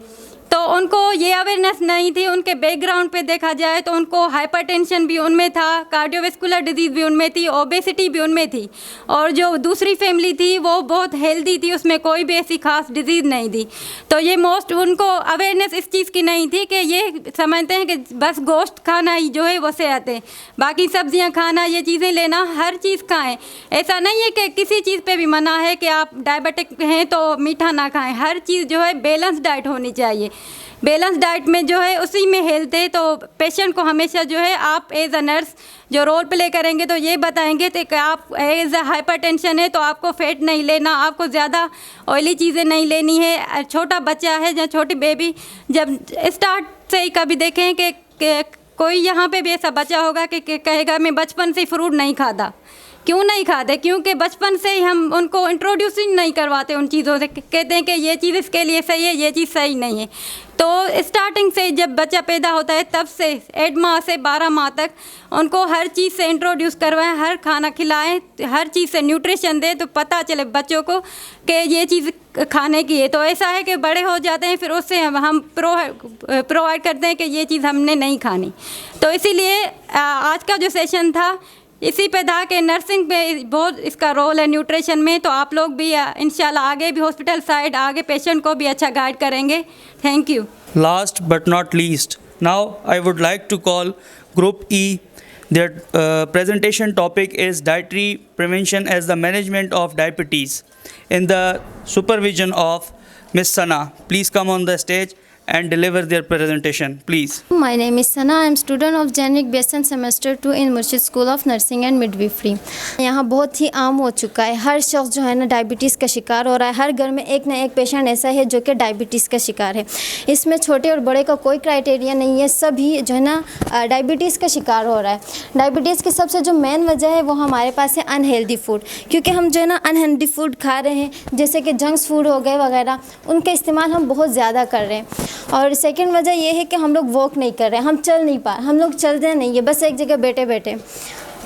तो उनको ये अवेयरनेस नहीं थी। उनके बैकग्राउंड पे देखा जाए तो उनको हाइपरटेंशन भी उनमें था, कार्डियोवैस्कुलर डिजीज़ भी उनमें थी, ओबेसिटी भी उनमें थी, और जो दूसरी फैमिली थी वो बहुत हेल्दी थी, उसमें कोई भी ऐसी खास डिजीज़ नहीं थी। तो ये उनको अवेयरनेस इस चीज़ की नहीं थी कि ये समझते हैं कि बस गोश्त खाना ही जो है वो सेहत है, बाकी सब्जियां खाना, ये चीज़ें लेना, हर चीज़ खाएं। ऐसा नहीं है कि किसी चीज़ पे भी मना है कि आप डायबिटिक हैं तो मीठा ना खाएं। हर चीज़ जो है बैलेंस डाइट होनी चाहिए। बैलेंस डाइट में जो है उसी में हेल्थ है। तो पेशेंट को हमेशा जो है आप एज अ नर्स जो रोल प्ले करेंगे तो ये बताएंगे कि आप एज अ हाइपरटेंशन है तो आपको फैट नहीं लेना, आपको ज़्यादा ऑयली चीज़ें नहीं लेनी है। छोटा बच्चा है या छोटी बेबी, जब स्टार्ट से ही कभी देखें कि कोई यहाँ पे भी ऐसा बच्चा होगा कि कहेगा मैं बचपन से फ्रूट नहीं खाता। क्यों नहीं खाते? क्योंकि बचपन से ही हम उनको इंट्रोड्यूस ही नहीं करवाते उन चीज़ों से, कहते हैं कि ये चीज़ इसके लिए सही है, ये चीज़ सही नहीं है। तो स्टार्टिंग से जब बच्चा पैदा होता है तब से 8 माह से 12 माह तक उनको हर चीज़ से इंट्रोड्यूस करवाएं, हर खाना खिलाएं, हर चीज़ से न्यूट्रिशन दें तो पता चले बच्चों को कि ये चीज़ खाने की है। तो ऐसा है कि बड़े हो जाते हैं फिर उससे हम प्रोवाइड करते हैं कि ये चीज़ हमने नहीं खानी। तो इसीलिए आज का जो सेशन था इसी पे था कि नर्सिंग में बहुत इसका रोल है न्यूट्रिशन में। तो आप लोग भी इंशाल्लाह आगे भी हॉस्पिटल साइड आगे पेशेंट को भी अच्छा गाइड करेंगे। Thank you. Last but not least, now I would like to call Group E. Their presentation topic is dietary prevention as the management of diabetes in the supervision of Ms. Sana. Please come on the stage and deliver their presentation. Please. My name is Sana. I am student of generic BSN semester 2 in Murshid School of Nursing and Midwifery. यहाँ बहुत ही आम हो चुका है, हर शख्स जो है ना डायबिटीज़ का शिकार हो रहा है। हर घर में एक ना एक पेशेंट ऐसा है जो कि डायबिटीज़ का शिकार है। इसमें छोटे और बड़े का कोई क्राइटेरिया नहीं है, सभी जो है ना डायबिटीज़ का शिकार हो रहा है। डायबिटीज़ की सबसे जो मेन वजह है वो हमारे पास है अनहेल्दी फूड, क्योंकि हम जो है ना अनहेल्दी फूड खा रहे हैं, जैसे कि जंक्स फूड हो गए वगैरह, उनका इस्तेमाल हम बहुत ज़्यादा कर रहे हैं। और सेकंड वजह ये है कि हम लोग वॉक नहीं कर रहे हैं, हम चल नहीं पा रहे, हम लोग चलते नहीं है, बस एक जगह बैठे बैठे।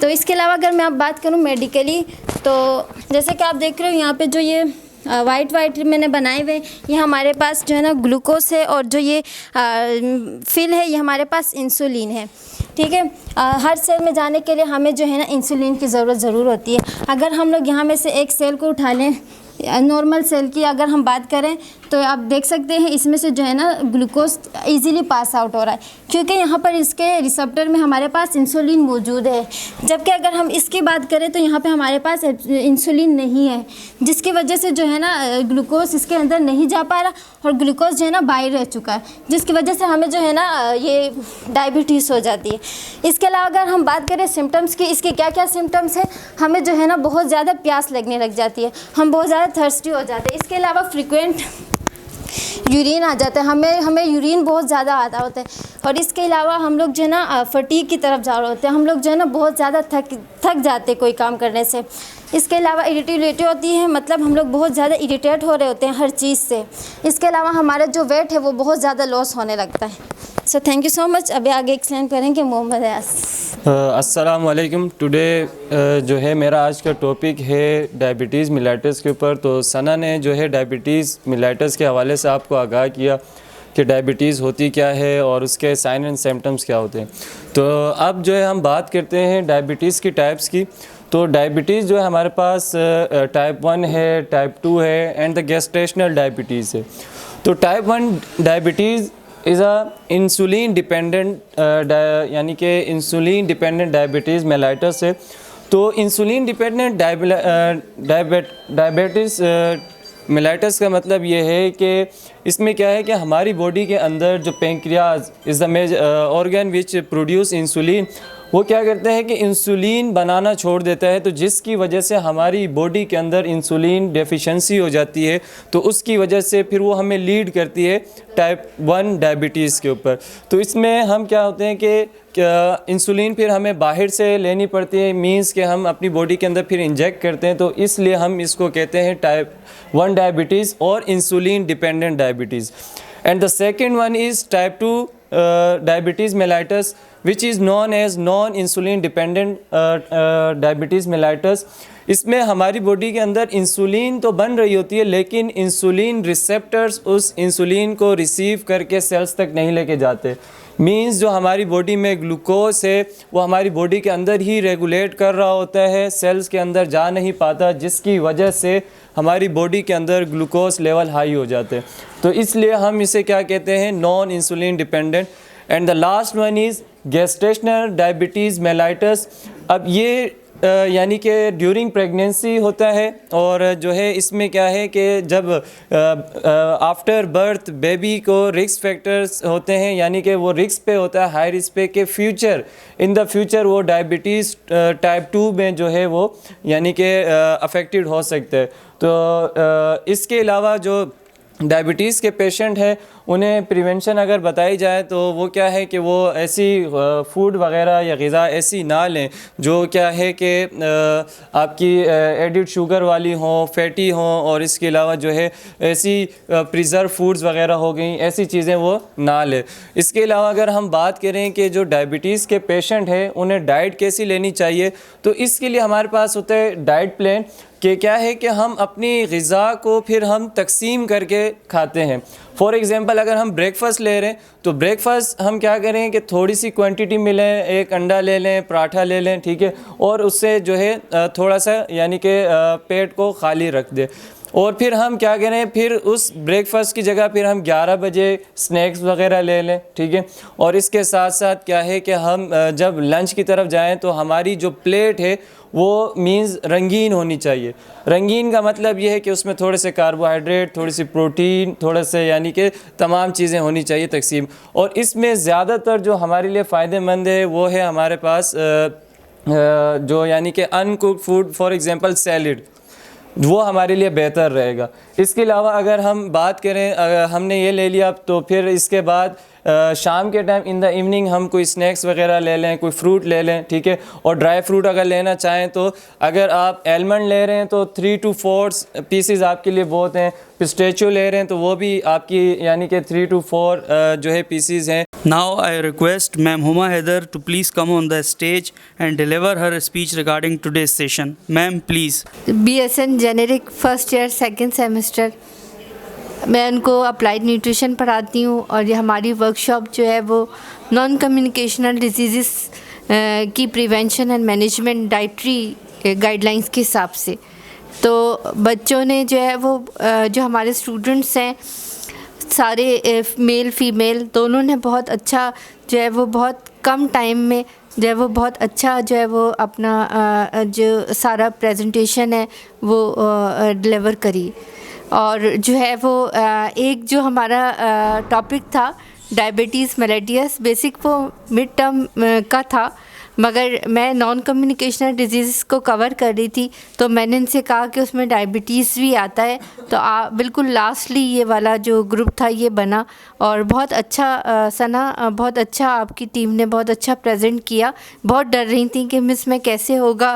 तो इसके अलावा अगर मैं आप बात करूं मेडिकली, तो जैसे कि आप देख रहे हो यहाँ पे जो ये वाइट मैंने बनाए हुए, ये हमारे पास जो है ना ग्लूकोज है, और जो ये फिल है ये हमारे पास इंसुलिन है। ठीक है, हर सेल में जाने के लिए हमें जो है ना इंसुलिन की ज़रूरत ज़रूर होती है। अगर हम लोग यहाँ में से एक सेल को उठा लें, नॉर्मल सेल की अगर हम बात करें, तो आप देख सकते हैं इसमें से जो है ना ग्लूकोज इजीली पास आउट हो रहा है, क्योंकि यहाँ पर इसके रिसेप्टर में हमारे पास इंसुलिन मौजूद है। जबकि अगर हम इसकी बात करें तो यहाँ पे हमारे पास इंसुलिन नहीं है, जिसकी वजह से जो है ना ग्लूकोज इसके अंदर नहीं जा पा रहा, और ग्लूकोज जो है ना बाहर रह चुका है, जिसकी वजह से हमें जो है ना ये डायबिटीज़ हो जाती है। इसके अलावा अगर हम बात करें सिम्टम्स की, इसके क्या क्या सिम्टम्स हैं, हमें जो है ना बहुत ज़्यादा प्यास लगने लग जाती है, हम बहुत ज़्यादा थर्स्टी हो जाते हैं। इसके अलावा फ्रीक्वेंट यूरिन आ जाता है, हमें यूरिन बहुत ज़्यादा आता होता है। और इसके अलावा हम लोग जो है ना फटीग की तरफ जा रहे होते हैं, हम लोग जो है ना बहुत ज़्यादा थक जाते हैं कोई काम करने से। इसके अलावा इरिटेबिलिटी होती है, मतलब हम लोग बहुत ज़्यादा इरिटेट हो रहे होते हैं हर चीज़ से। इसके अलावा हमारा जो वेट है वो बहुत ज़्यादा लॉस होने लगता है। So thank you so much. अभी आगे एक्सप्लेन करेंगे मोहम्मद अयास। अस्सलाम वालेकुम। टुडे जो है मेरा आज का टॉपिक है डायबिटीज़ मिलेटस के ऊपर। तो सना ने जो है डायबिटीज़ मिलेटस के हवाले से आपको आगाह किया कि डायबिटीज़ होती क्या है और उसके साइन एंड सिम्टम्स क्या होते हैं। तो अब जो है हम बात करते हैं डायबिटीज़ की टाइप्स की। तो डायबिटीज़ जो है हमारे पास टाइप 1 है, टाइप 2 है एंड द गेस्टेशनल डायबिटीज़ है। तो type 1 diabetes is a insulin dependent यानी कि इंसुलिन डिपेंडेंट डायबिटीज़ मेलाइटस है। तो इंसुलिन डिपेंडेंट डायबिटीज़ मेलाइटस का मतलब ये है कि इसमें क्या है कि हमारी बॉडी के अंदर जो pancreas is the major organ which produce insulin, वो क्या करते हैं कि इंसुलिन बनाना छोड़ देता है, तो जिसकी वजह से हमारी बॉडी के अंदर इंसुलिन डेफिशिएंसी हो जाती है। तो उसकी वजह से फिर वो हमें लीड करती है टाइप 1 डायबिटीज़ के ऊपर। तो इसमें हम क्या होते हैं कि इंसुलिन फिर हमें बाहर से लेनी पड़ती है, मींस कि हम अपनी बॉडी के अंदर फिर इंजेक्ट करते हैं। तो इसलिए हम इसको कहते हैं टाइप 1 डायबिटीज़ और insulin dependent diabetes. And the second one is type 2 diabetes mellitus which is known as non-insulin dependent diabetes mellitus। इसमें हमारी बॉडी के अंदर इंसुलिन तो बन रही होती है, लेकिन इंसुलिन रिसेप्टर्स उस इंसुलिन को रिसीव करके सेल्स तक नहीं लेके जाते। मींस जो हमारी बॉडी में ग्लूकोज है वो हमारी बॉडी के अंदर ही रेगुलेट कर रहा होता है, सेल्स के अंदर जा नहीं पाता, जिसकी वजह से हमारी बॉडी के अंदर ग्लूकोज लेवल हाई हो जाते हैं। तो इसलिए हम इसे क्या कहते हैं, non insulin dependent. And the last one is gestational diabetes mellitus. अब ये यानी कि ड्यूरिंग प्रेगनेंसी होता है, और जो है इसमें क्या है कि जब आफ्टर बर्थ बेबी को रिस्क फैक्टर्स होते हैं, यानी कि वो रिस्क पे होता है, हाई रिस्क पे, कि इन द फ्यूचर वो डायबिटीज़ टाइप 2 में जो है वो यानी कि अफेक्टेड हो सकते हैं। तो इसके अलावा जो डायबिटीज़ के पेशेंट हैं उन्हें प्रिवेंशन अगर बताई जाए तो वो क्या है कि वो ऐसी फूड वगैरह या ग़िज़ा ऐसी ना लें जो क्या है कि आपकी एडिड शुगर वाली हों, फैटी हों, और इसके अलावा जो है ऐसी प्रिज़र्व फूड्स वगैरह हो गई, ऐसी चीज़ें वो ना लें। इसके अलावा अगर हम बात करें कि जो डायबिटीज़ के पेशेंट हैं उन्हें डाइट कैसी लेनी चाहिए, तो इसके लिए हमारे पास होता है डाइट प्लान कि क्या है कि हम अपनी ग़िज़ा को फिर हम तकसीम करके खाते हैं। फॉर एग्ज़ाम्पल अगर हम ब्रेकफ़ास्ट ले रहे हैं तो ब्रेकफ़ास्ट हम क्या करें कि थोड़ी सी क्वांटिटी में लें, एक अंडा ले लें, पराठा ले लें, ठीक है, और उससे जो है थोड़ा सा यानी कि पेट को खाली रख दें। और फिर हम क्या करें, फिर उस ब्रेकफास्ट की जगह फिर हम 11 बजे स्नैक्स वगैरह ले लें, ठीक है। और इसके साथ साथ क्या है कि हम जब लंच की तरफ जाएं तो हमारी जो प्लेट है वो मीन्स रंगीन होनी चाहिए। रंगीन का मतलब ये है कि उसमें थोड़े से कार्बोहाइड्रेट, थोड़ी सी प्रोटीन, थोड़ा से यानी कि तमाम चीज़ें होनी चाहिए तकसीम। और इसमें ज़्यादातर जो हमारे लिए फ़ायदेमंद है वो है हमारे पास जो यानी कि uncooked food, for example salad, वो हमारे लिए बेहतर रहेगा। इसके अलावा अगर हम बात करें, अगर हमने ये ले लिया तो फिर इसके बाद शाम के टाइम इन द इवनिंग हम कोई स्नैक्स वगैरह ले लें, कोई फ्रूट ले लें, ठीक है। और ड्राई फ्रूट अगर लेना चाहें तो अगर आप आलमंड ले रहे हैं तो 3 to 4 पीसेस आपके लिए बहुत हैं। पिस्टेचियो ले रहे हैं तो वो भी आपकी यानी कि 3 to 4 जो है पीसेस हैं। Now I request Ma'am Huma Haider to please come on the stage and deliver her speech regarding today's session. Ma'am, please. BSN generic first year second semester, मैं उनको अप्लाइड न्यूट्रिशन पढ़ाती हूँ और ये हमारी वर्कशॉप जो है वो नॉन कम्युनिकेशनल डिजीज़ की prevention and management dietary guidelines के हिसाब से। तो बच्चों ने जो है वो जो हमारे स्टूडेंट्स हैं सारे मेल फीमेल दोनों ने बहुत अच्छा जो है वो बहुत कम टाइम में जो है वो बहुत अच्छा जो है वो अपना जो सारा प्रेजेंटेशन है वो डिलीवर करी। और जो है वो एक जो हमारा टॉपिक था डायबिटीज़ मेलिटस, बेसिक वो मिड टर्म का था, मगर मैं नॉन कम्युनिकेशनल डिजीज़ को कवर कर रही थी तो मैंने इनसे कहा कि उसमें डायबिटीज़ भी आता है। तो बिल्कुल लास्टली ये वाला जो ग्रुप था ये बना और बहुत अच्छा सना, बहुत अच्छा आपकी टीम ने बहुत अच्छा प्रेजेंट किया। बहुत डर रही थी कि मिस मैं कैसे होगा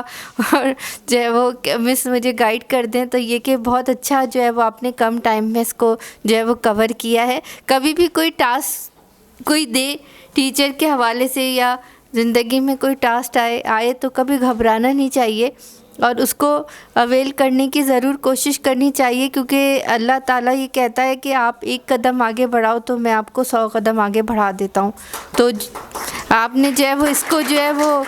और जो है वो मिस मुझे गाइड कर दें, तो ये कि बहुत अच्छा जो है वो आपने कम टाइम में इसको जो है वो कवर किया है। कभी भी कोई टास्क कोई दे टीचर के हवाले से या ज़िंदगी में कोई टास्क आए तो कभी घबराना नहीं चाहिए और उसको अवेल करने की ज़रूर कोशिश करनी चाहिए, क्योंकि अल्लाह ताला ये कहता है कि आप एक कदम आगे बढ़ाओ तो मैं आपको 100 कदम आगे बढ़ा देता हूँ। तो आपने जो है वो इसको जो है वो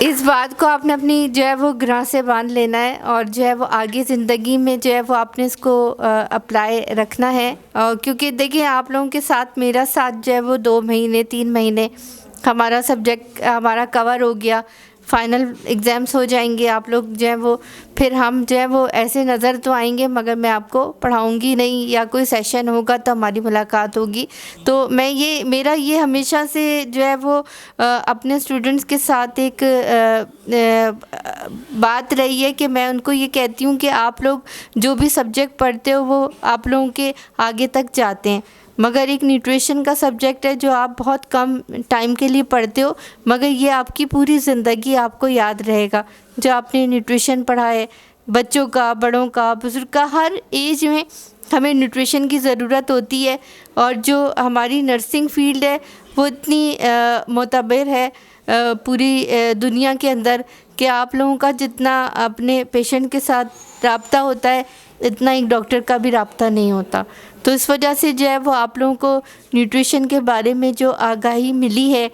इस बात को आपने अपनी जो है वो ग्रां से बांध लेना है और जो है वो आगे ज़िंदगी में जो है वो आपने इसको अप्लाई रखना है। क्योंकि देखिए आप लोगों के साथ मेरा साथ जो है वो 2 महीने 3 महीने हमारा सब्जेक्ट हमारा कवर हो गया, फाइनल एग्ज़ाम्स हो जाएंगे, आप लोग जो है वो फिर हम जो है वो ऐसे नज़र तो आएंगे मगर मैं आपको पढ़ाऊंगी नहीं, या कोई सेशन होगा तो हमारी मुलाकात होगी। तो मैं ये मेरा ये हमेशा से जो है वो अपने स्टूडेंट्स के साथ एक बात रही है कि मैं उनको ये कहती हूँ कि आप लोग जो भी सब्जेक्ट पढ़ते हो वो आप लोगों के आगे तक जाते हैं, मगर एक न्यूट्रिशन का सब्जेक्ट है जो आप बहुत कम टाइम के लिए पढ़ते हो मगर ये आपकी पूरी ज़िंदगी आपको याद रहेगा। जो आपने न्यूट्रिशन पढ़ा है बच्चों का, बड़ों का, बुज़ुर्ग का, हर एज में हमें न्यूट्रिशन की ज़रूरत होती है। और जो हमारी नर्सिंग फील्ड है वो इतनी मोतबर है पूरी दुनिया के अंदर कि आप लोगों का जितना अपने पेशेंट के साथ रब्ता होता है इतना एक डॉक्टर का भी रब्ता नहीं होता। तो इस वजह से जो है वो आप लोगों को न्यूट्रिशन के बारे में जो आगाही मिली है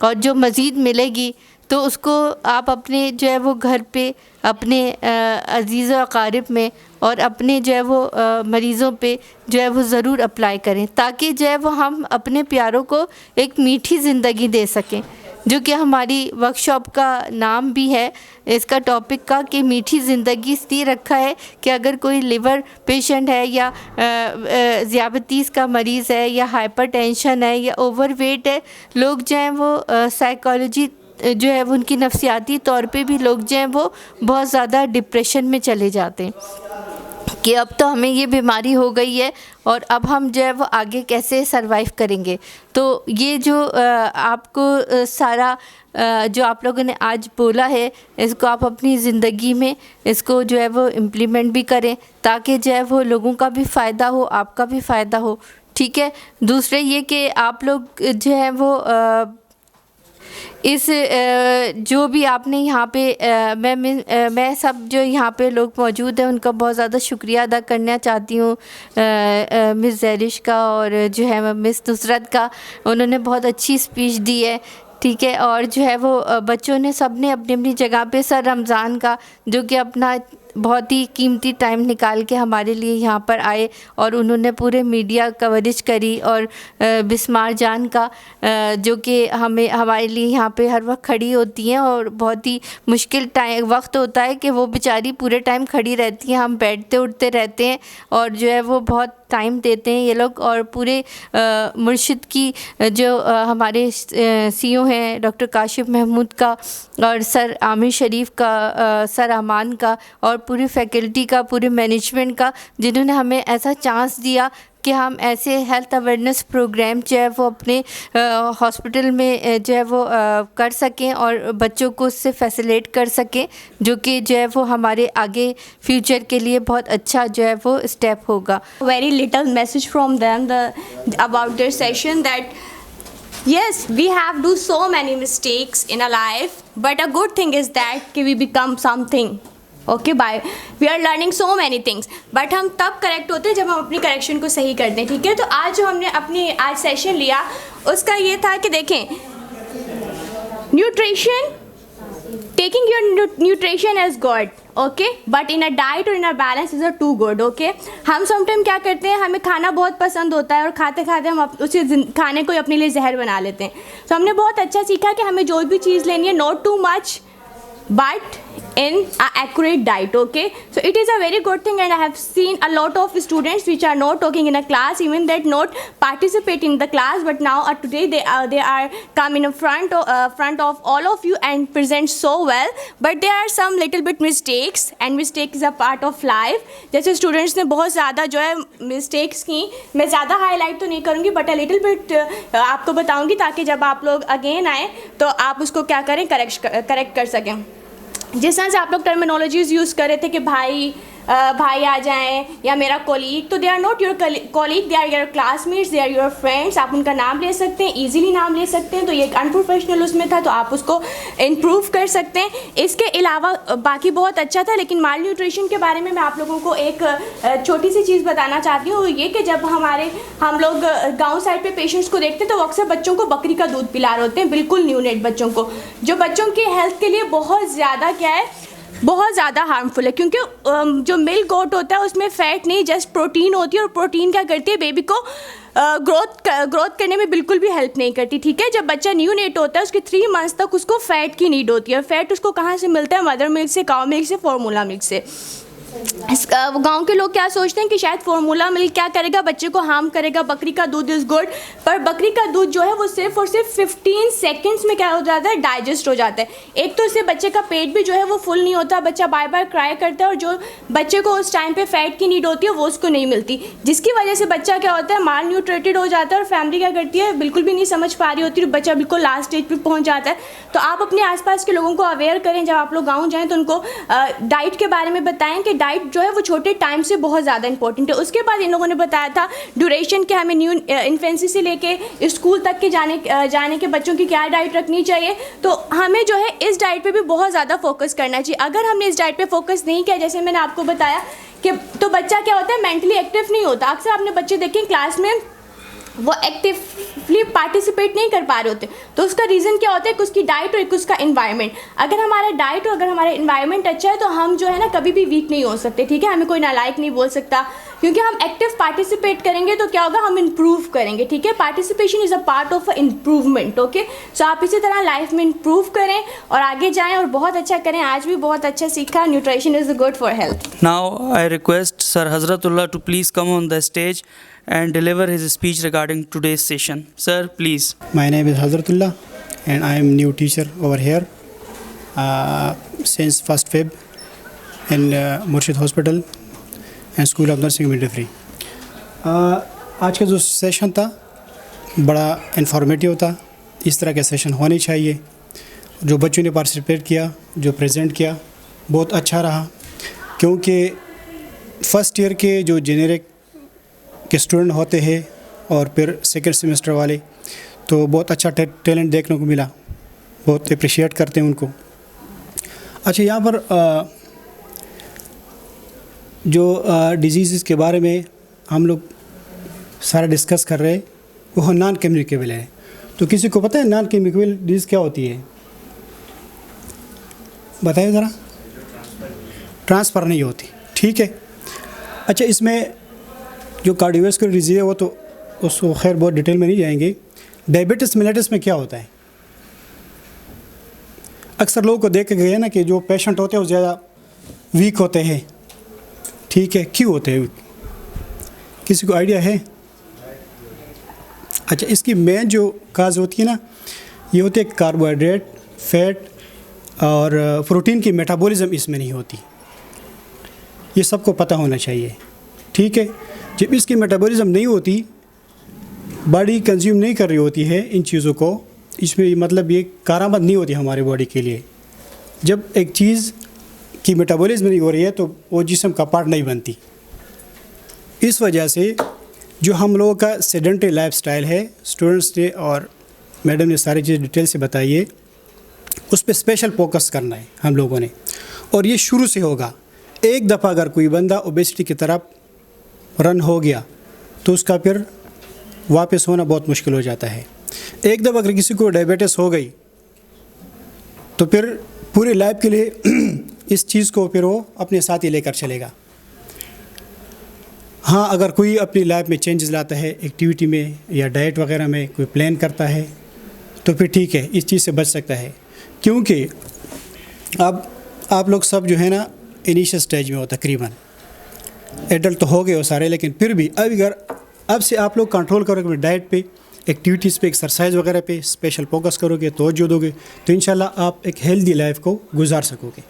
और जो मज़ीद मिलेगी तो उसको आप अपने जो है वो घर पे अपने अज़ीज़ व अक़ारिब में और अपने जो है वो मरीज़ों पे जो है वो ज़रूर अप्लाई करें, ताकि जो है वो हम अपने प्यारों को एक मीठी ज़िंदगी दे सकें, जो कि हमारी वर्कशॉप का नाम भी है इसका टॉपिक का कि मीठी ज़िंदगी इसलिए रखा है कि अगर कोई लिवर पेशेंट है या ज़ियाबतीस का मरीज़ है या हाइपरटेंशन है या ओवरवेट है, लोग जो हैं वो साइकोलॉजी जो है वो उनकी नफसियाती तौर पे भी लोग जो हैं वो बहुत ज़्यादा डिप्रेशन में चले जाते हैं कि अब तो हमें ये बीमारी हो गई है और अब हम जो है वो आगे कैसे सरवाइव करेंगे। तो ये जो आपको सारा जो आप लोगों ने आज बोला है इसको आप अपनी ज़िंदगी में इसको जो है वो इम्प्लीमेंट भी करें, ताकि जो है वो लोगों का भी फ़ायदा हो, आपका भी फ़ायदा हो। ठीक है। दूसरे ये कि आप लोग जो है वो इस जो भी आपने यहाँ पे मैं सब जो यहाँ पे लोग मौजूद हैं उनका बहुत ज़्यादा शुक्रिया अदा करना चाहती हूँ, मिस ज़ैरिश का और जो है मिस नुसरत का, उन्होंने बहुत अच्छी स्पीच दी है। ठीक है। और जो है वो बच्चों ने सब ने अपनी अपनी जगह पे सर रमज़ान का जो कि अपना बहुत ही कीमती टाइम निकाल के हमारे लिए यहाँ पर आए और उन्होंने पूरे मीडिया कवरेज करी। और बिस्मार जान का जो कि हमारे लिए यहाँ पे हर वक्त खड़ी होती हैं और बहुत ही मुश्किल वक्त होता है कि वो बेचारी पूरे टाइम खड़ी रहती हैं, हम बैठते उठते रहते हैं और जो है वो बहुत टाइम देते हैं ये लोग। और पूरे मुर्शिद की जो हमारे सीईओ हैं डॉक्टर काशिफ महमूद का और सर आमिर शरीफ का, सर अमान का और पूरी फैकल्टी का, पूरे मैनेजमेंट का, जिन्होंने हमें ऐसा चांस दिया कि हम ऐसे हेल्थ अवेयरनेस प्रोग्राम जो है वो अपने हॉस्पिटल में जो है वो कर सकें और बच्चों को उससे फैसिलिटेट कर सकें, जो कि जो है वो हमारे आगे फ्यूचर के लिए बहुत अच्छा जो है वो स्टेप होगा। Very little message from them about their session that yes, we have do so many mistakes in our life, but a good thing is that we become something. Okay by we are learning so many things, but हम तब correct होते हैं जब हम अपनी correction को सही करते हैं। ठीक है, तो आज जो हमने अपनी आज सेशन लिया उसका ये था कि देखें nutrition, taking your nutrition as god, okay, but in a diet और in a balance is a too good. Okay, हम समटाइम क्या करते हैं, हमें खाना बहुत पसंद होता है और खाते खाते हम उसी खाने को अपने लिए जहर बना लेते हैं। तो हमने बहुत अच्छा सीखा कि हमें जो भी चीज़ लेनी है, not too much but in a accurate diet. Okay, so it is a very good thing, and I have seen a lot of students which are not talking in a class, even that not participating in the class, but now today they are come in front of all of you and present so well, but there are some little bit mistakes, and mistake is a part of life. जैसे students ने बहुत ज़्यादा जो है mistakes की, मैं ज़्यादा highlight तो नहीं करूँगी, but a little bit आपको बताऊँगी ताकि जब आप लोग again आए तो आप उसको क्या करें, करेक्ट कर सकें। जिस तरह से आप लोग टर्मिनोलॉजीज़ यूज़ कर रहे थे कि भाई आ जाएं या मेरा कोलीग, तो they are not your colleague, they are your classmates, they are your friends. आप उनका नाम ले सकते हैं, इजीली नाम ले सकते हैं। तो ये एक अनप्रोफेशनल उसमें था, तो आप उसको इम्प्रूव कर सकते हैं। इसके अलावा बाकी बहुत अच्छा था, लेकिन माल न्यूट्रिशन के बारे में मैं आप लोगों को एक छोटी सी चीज़ बताना चाहती हूँ। ये कि जब हम लोग गाँव साइड पर पेशेंट्स को देखते हैं तो अक्सर बच्चों को बकरी का दूध पिला रहे होते हैं, बिल्कुल न्यूनेट बच्चों को, जो बच्चों की हेल्थ के लिए बहुत ज़्यादा क्या है, बहुत ज़्यादा हार्मफुल है। क्योंकि जो मिल्क गोट होता है उसमें फ़ैट नहीं, जस्ट प्रोटीन होती है, और प्रोटीन क्या करती है, बेबी को ग्रोथ करने में बिल्कुल भी हेल्प नहीं करती। ठीक है, जब बच्चा न्यू नेट होता है उसके 3 मंथ्स तक उसको फ़ैट की नीड होती है, और फैट उसको कहाँ से मिलता है, मदर मिल्क से, काउ मिल्क से, फॉर्मूला मिल्क से। गांव के लोग क्या सोचते हैं कि शायद फार्मूला मिल्क क्या करेगा, बच्चे को हार्म करेगा, बकरी का दूध इज़ गुड, पर बकरी का दूध जो है वो सिर्फ और सिर्फ 15 सेकंड्स में क्या हो जाता है, डाइजेस्ट हो जाता है। एक तो इससे बच्चे का पेट भी जो है वो फुल नहीं होता, बच्चा बार बार क्राई करता है, और जो बच्चे को उस टाइम पे फैट की नीड होती है वो उसको नहीं मिलती, जिसकी वजह से बच्चा क्या होता है, माल न्यूट्रेटेड हो जाता है, और फैमिली क्या करती है, बिल्कुल भी नहीं समझ पा रही होती है, बच्चा बिल्कुल लास्ट स्टेज पर पहुँच जाता है। तो आप अपने आसपास के लोगों को अवेयर करें, जब आप लोग गाँव जाएँ तो उनको डाइट के बारे में बताएँ कि डाइट जो है वो छोटे टाइम से बहुत ज़्यादा इंपॉर्टेंट है। उसके बाद इन लोगों ने बताया था ड्यूरेशन के, हमें न्यू इन्फेंसी से लेके स्कूल तक के जाने के बच्चों की क्या डाइट रखनी चाहिए। तो हमें जो है इस डाइट पे भी बहुत ज़्यादा फोकस करना चाहिए। अगर हमने इस डाइट पे फोकस नहीं किया, जैसे मैंने आपको बताया कि तो बच्चा क्या होता है, मेंटली एक्टिव नहीं होता। अक्सर आपने बच्चे देखें क्लास में वो एक्टिवली पार्टिसिपेट नहीं कर पा रहे होते, तो उसका रीज़न क्या होता है, उसकी डाइट और एक उसका इन्वायरमेंट। अगर हमारा डाइट और अगर हमारा इन्वायरमेंट अच्छा है तो हम जो है ना कभी भी वीक नहीं हो सकते। ठीक है, हमें कोई नालायक नहीं बोल सकता, क्योंकि हम एक्टिव पार्टिसिपेट करेंगे तो क्या होगा, हम इम्प्रूव करेंगे। ठीक है, participation is a part of improvement. Okay, so आप इसी तरह लाइफ में इम्प्रूव करें और आगे जाएँ और बहुत अच्छा करें। आज भी बहुत अच्छा सीखा, nutrition is good for health. Now I request sir Hazratullah to please come on the stage and deliver his speech regarding today's session. Sir, please. My name is Hazratullah and I am new teacher over here since 1st Feb in Murshid Hospital and School of Nursing and Midwifery. आज का जो session था बड़ा informative था, इस तरह के session होने चाहिए। जो बच्चों ने पार्टिसिपेट किया, जो प्रेजेंट किया, बहुत अच्छा रहा, क्योंकि फ़र्स्ट ईयर के जो जेनेरिक के स्टूडेंट होते हैं और फिर सेकेंड सेमेस्टर वाले, तो बहुत अच्छा टैलेंट देखने को मिला, बहुत अप्रिशिएट करते हैं उनको। अच्छा, यहाँ पर जो डिजीज़ के बारे में हम लोग सारा डिस्कस कर रहे हैं वो नॉन कम्युनिकेबल है। तो किसी को पता है नॉन कम्युनिकेबल डिजीज़ क्या होती है? बताइए ज़रा। ट्रांसफ़र नहीं होती। ठीक है। अच्छा, इसमें जो कार्डियोवैस्कुलर डिजीज़ है वो तो उसको खैर बहुत डिटेल में नहीं जाएंगे। डायबिटीज़ मेलिटस में क्या होता है? अक्सर लोगों को देख के गए ना कि जो पेशेंट होते हैं वो ज़्यादा वीक होते हैं। ठीक है, क्यों होते हैं? किसी को आइडिया है? अच्छा, इसकी मेन जो काज होती है ना, ये होती है कार्बोहाइड्रेट, फैट और प्रोटीन की मेटाबॉलिज्म इसमें नहीं होती। ये सबको पता होना चाहिए। ठीक है। जब इसकी मेटाबॉलिज्म नहीं होती, बॉडी कंज्यूम नहीं कर रही होती है इन चीज़ों को, इसमें मतलब ये कारआमद नहीं होती हमारे बॉडी के लिए। जब एक चीज़ की मेटाबॉलिज्म नहीं हो रही है तो वो जिस्म का पार्ट नहीं बनती। इस वजह से जो हम लोगों का सेडेंटरी लाइफस्टाइल है, स्टूडेंट्स ने और मैडम ने सारी चीज़ डिटेल से बताई है, उस पर स्पेशल फोकस करना है हम लोगों ने। और ये शुरू से होगा। एक दफ़ा अगर कोई बंदा ओबेसिटी की तरफ रन हो गया तो उसका फिर वापस होना बहुत मुश्किल हो जाता है। एक दफ़ा अगर किसी को डायबिटीज़ हो गई तो फिर पूरी लाइफ के लिए इस चीज़ को फिर वो अपने साथ ही लेकर चलेगा। हाँ, अगर कोई अपनी लाइफ में चेंजेस लाता है, एक्टिविटी में या डाइट वगैरह में कोई प्लान करता है, तो फिर ठीक है, इस चीज़ से बच सकता है। क्योंकि अब आप लोग सब जो है ना इनिशियल स्टेज में हो, तकरीबन एडल्ट तो हो गए हो सारे, लेकिन फिर भी अब से आप लोग कंट्रोल करोगे अपनी डाइट पे, एक्टिविटीज़ पे, एक्सरसाइज वगैरह पे स्पेशल फोकस करोगे, तवज्जो दोगे, तो इंशाल्लाह आप एक हेल्दी लाइफ को गुजार सकोगे।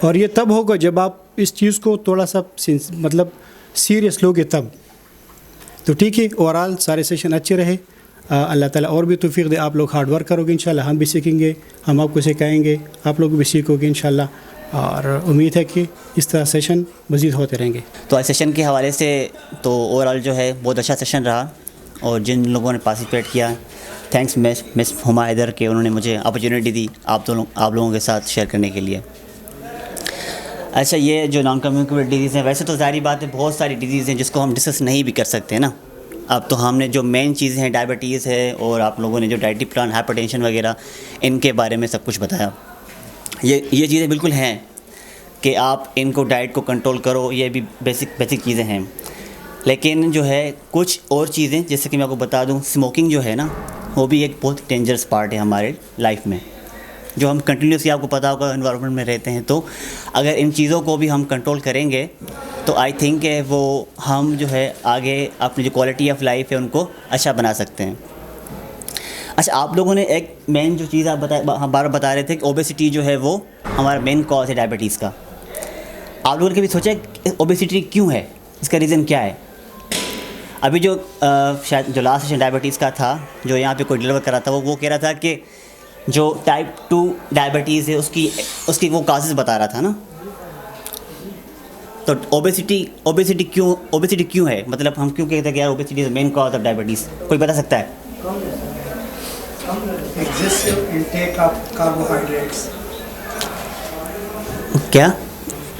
और ये तब होगा जब आप इस चीज़ को थोड़ा सा मतलब सीरियस लोगे तब। तो ठीक है, ओवरऑल सारे सेशन अच्छे रहे। अल्लाह ताला और भी तौफीक दे। आप लोग हार्ड वर्क करोगे इंशाल्लाह, हम भी सीखेंगे, हम आपको सिखाएंगे, आप लोग भी सीखोगे इंशाल्लाह। और उम्मीद है कि इस तरह सेशन मज़ीद होते रहेंगे। तो आज सेशन के हवाले से तो ओवरऑल जो है बहुत अच्छा सेशन रहा, और जिन लोगों ने पार्टिसिपेट किया, थैंक्स मिस हुमा हैदर के, उन्होंने मुझे अपॉर्चुनिटी दी आप लोगों के साथ शेयर करने के लिए। अच्छा, ये जो नॉन कम्युनिकेबल डिजीज़ हैं, वैसे तो ज़ाहिर बात है बहुत सारी डिजीज़ हैं जिसको हम डिस्कस नहीं भी कर सकते ना। अब तो हमने जो मेन चीज़ें हैं, डायबिटीज़ है, और आप लोगों ने जो डाइटरी प्लान, हाइपरटेंशन वगैरह, इनके बारे में सब कुछ बताया। ये चीज़ें बिल्कुल हैं कि आप इनको डाइट को कंट्रोल करो, ये भी बेसिक चीज़ें हैं। लेकिन जो है कुछ और चीज़ें, जैसे कि मैं आपको बता दूं, स्मोकिंग जो है ना, वो भी एक बहुत डेंजरस पार्ट है हमारे लाइफ में, जो हम कंटिन्यूसली, आपको पता होगा, एनवायरनमेंट में रहते हैं। तो अगर इन चीज़ों को भी हम कंट्रोल करेंगे तो आई थिंक वो हम जो है आगे अपनी जो क्वालिटी ऑफ लाइफ है उनको अच्छा बना सकते हैं। अच्छा, आप लोगों ने एक मेन जो चीज़ आप बार बार बता रहे थे कि ओबेसिटी जो है वो हमारा मेन कॉज है डायबिटीज़ का। आप लोगों ने कभी सोचा ओबेसिटी क्यों है, इसका रीज़न क्या है? अभी जो शायद जो लास्ट सेशन डायबिटीज़ का था, जो यहाँ पे कोई डिलीवर करा था, वो कह रहा था कि जो टाइप 2 डायबिटीज़ है उसकी वो काजेज़ बता रहा था ना। तो ओबेसिटी क्यों है, मतलब हम क्यों कहते हैं कि यार obesity is main cause of diabetes? कोई बता सकता है? Excessive intake of carbohydrates. क्या?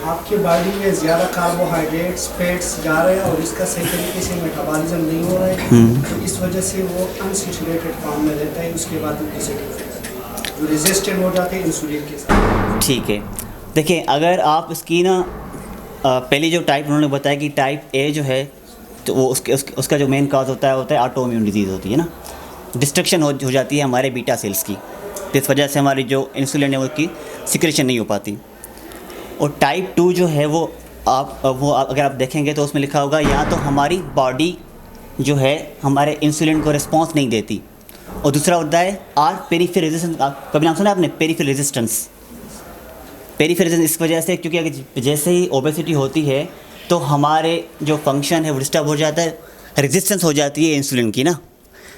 आपकी बॉडी में ज़्यादा कार्बोहाइड्रेट्स, फैट्स जा रहे हैं और इसका सही तरीके से मेटाबॉलिज्म नहीं हो रहा है, तो इस वजह से वो अनसैचुरेटेड फॉर्म में रहता है। उसके बाद वो रेजिस्टेंट हो जाते हैं इंसुलिन के साथ। ठीक है, देखिए, अगर आप इसकी ना पहली जो टाइप उन्होंने बताया कि टाइप ए जो है, तो वो उसका जो मेन काज होता है ऑटो इम्यून डिजीज़ होती है ना, डिस्ट्रक्शन हो जाती है हमारे बीटा सेल्स की, तो इस वजह से हमारी जो इंसुलिन है उसकी सिक्रेशन नहीं हो पाती। और टाइप 2 जो है वो अगर आप देखेंगे तो उसमें लिखा होगा या तो हमारी बॉडी जो है हमारे इंसुलिन को रिस्पॉन्स नहीं देती, और दूसरा होता है पेरिफेरल रेजिस्टेंस। कभी नाम सुना आपने पेरिफेरल रेजिस्टेंस? पेरिफेरल रेजिस्टेंस इस वजह से, क्योंकि अगर जैसे ही ओबेसिटी होती है तो हमारे जो फंक्शन है वो डिस्टर्ब हो जाता है, रेजिस्टेंस हो जाती है इंसुलिन की ना।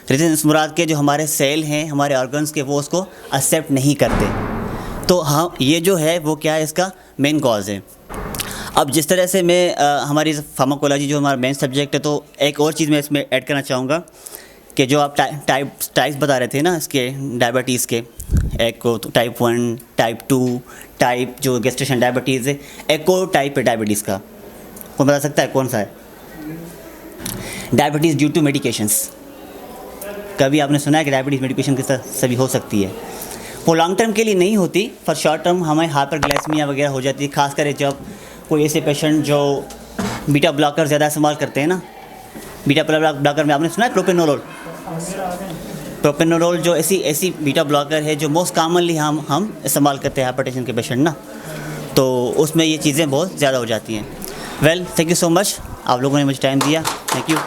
रेजिस्टेंस मुराद के जो हमारे सेल हैं, हमारे ऑर्गन्स के, वो उसको एक्सेप्ट नहीं करते। तो हाँ, ये जो है वो क्या है, इसका मेन कॉज है। अब जिस तरह से मैं हमारी फार्माकोलॉजी जो हमारा मेन सब्जेक्ट है, तो एक और चीज़ मैं इसमें ऐड करना चाहूँगा कि जो आप टाइप्स बता रहे थे ना इसके डायबिटीज़ के, एक को तो टाइप 1, टाइप 2, टाइप जो गेस्टेशन डायबिटीज़ है, एक और टाइप है डायबिटीज़ का। कौन बता सकता है कौन सा है? Diabetes due to medications. कभी आपने सुना है कि डायबिटीज़ मेडिकेशन के साथ सभी हो सकती है? वो लॉन्ग टर्म के लिए नहीं होती, पर शॉर्ट टर्म हमें हाइपरग्लाइसेमिया वगैरह हो जाती है, खासकर जब कोई ऐसे पेशेंट जो बीटा ब्लॉकर ज़्यादा इस्तेमाल करते हैं ना। बीटा ब्लॉकर में आपने सुना है प्रोपेनोलोल जो ऐसी बीटा ब्लॉकर है जो मोस्ट कॉमनली हम इस्तेमाल करते हैं हाइपरटेंशन के पेशेंट ना, तो उसमें ये चीज़ें बहुत ज़्यादा हो जाती हैं। Well, thank you so much, आप लोगों ने मुझे टाइम दिया, थैंक यू।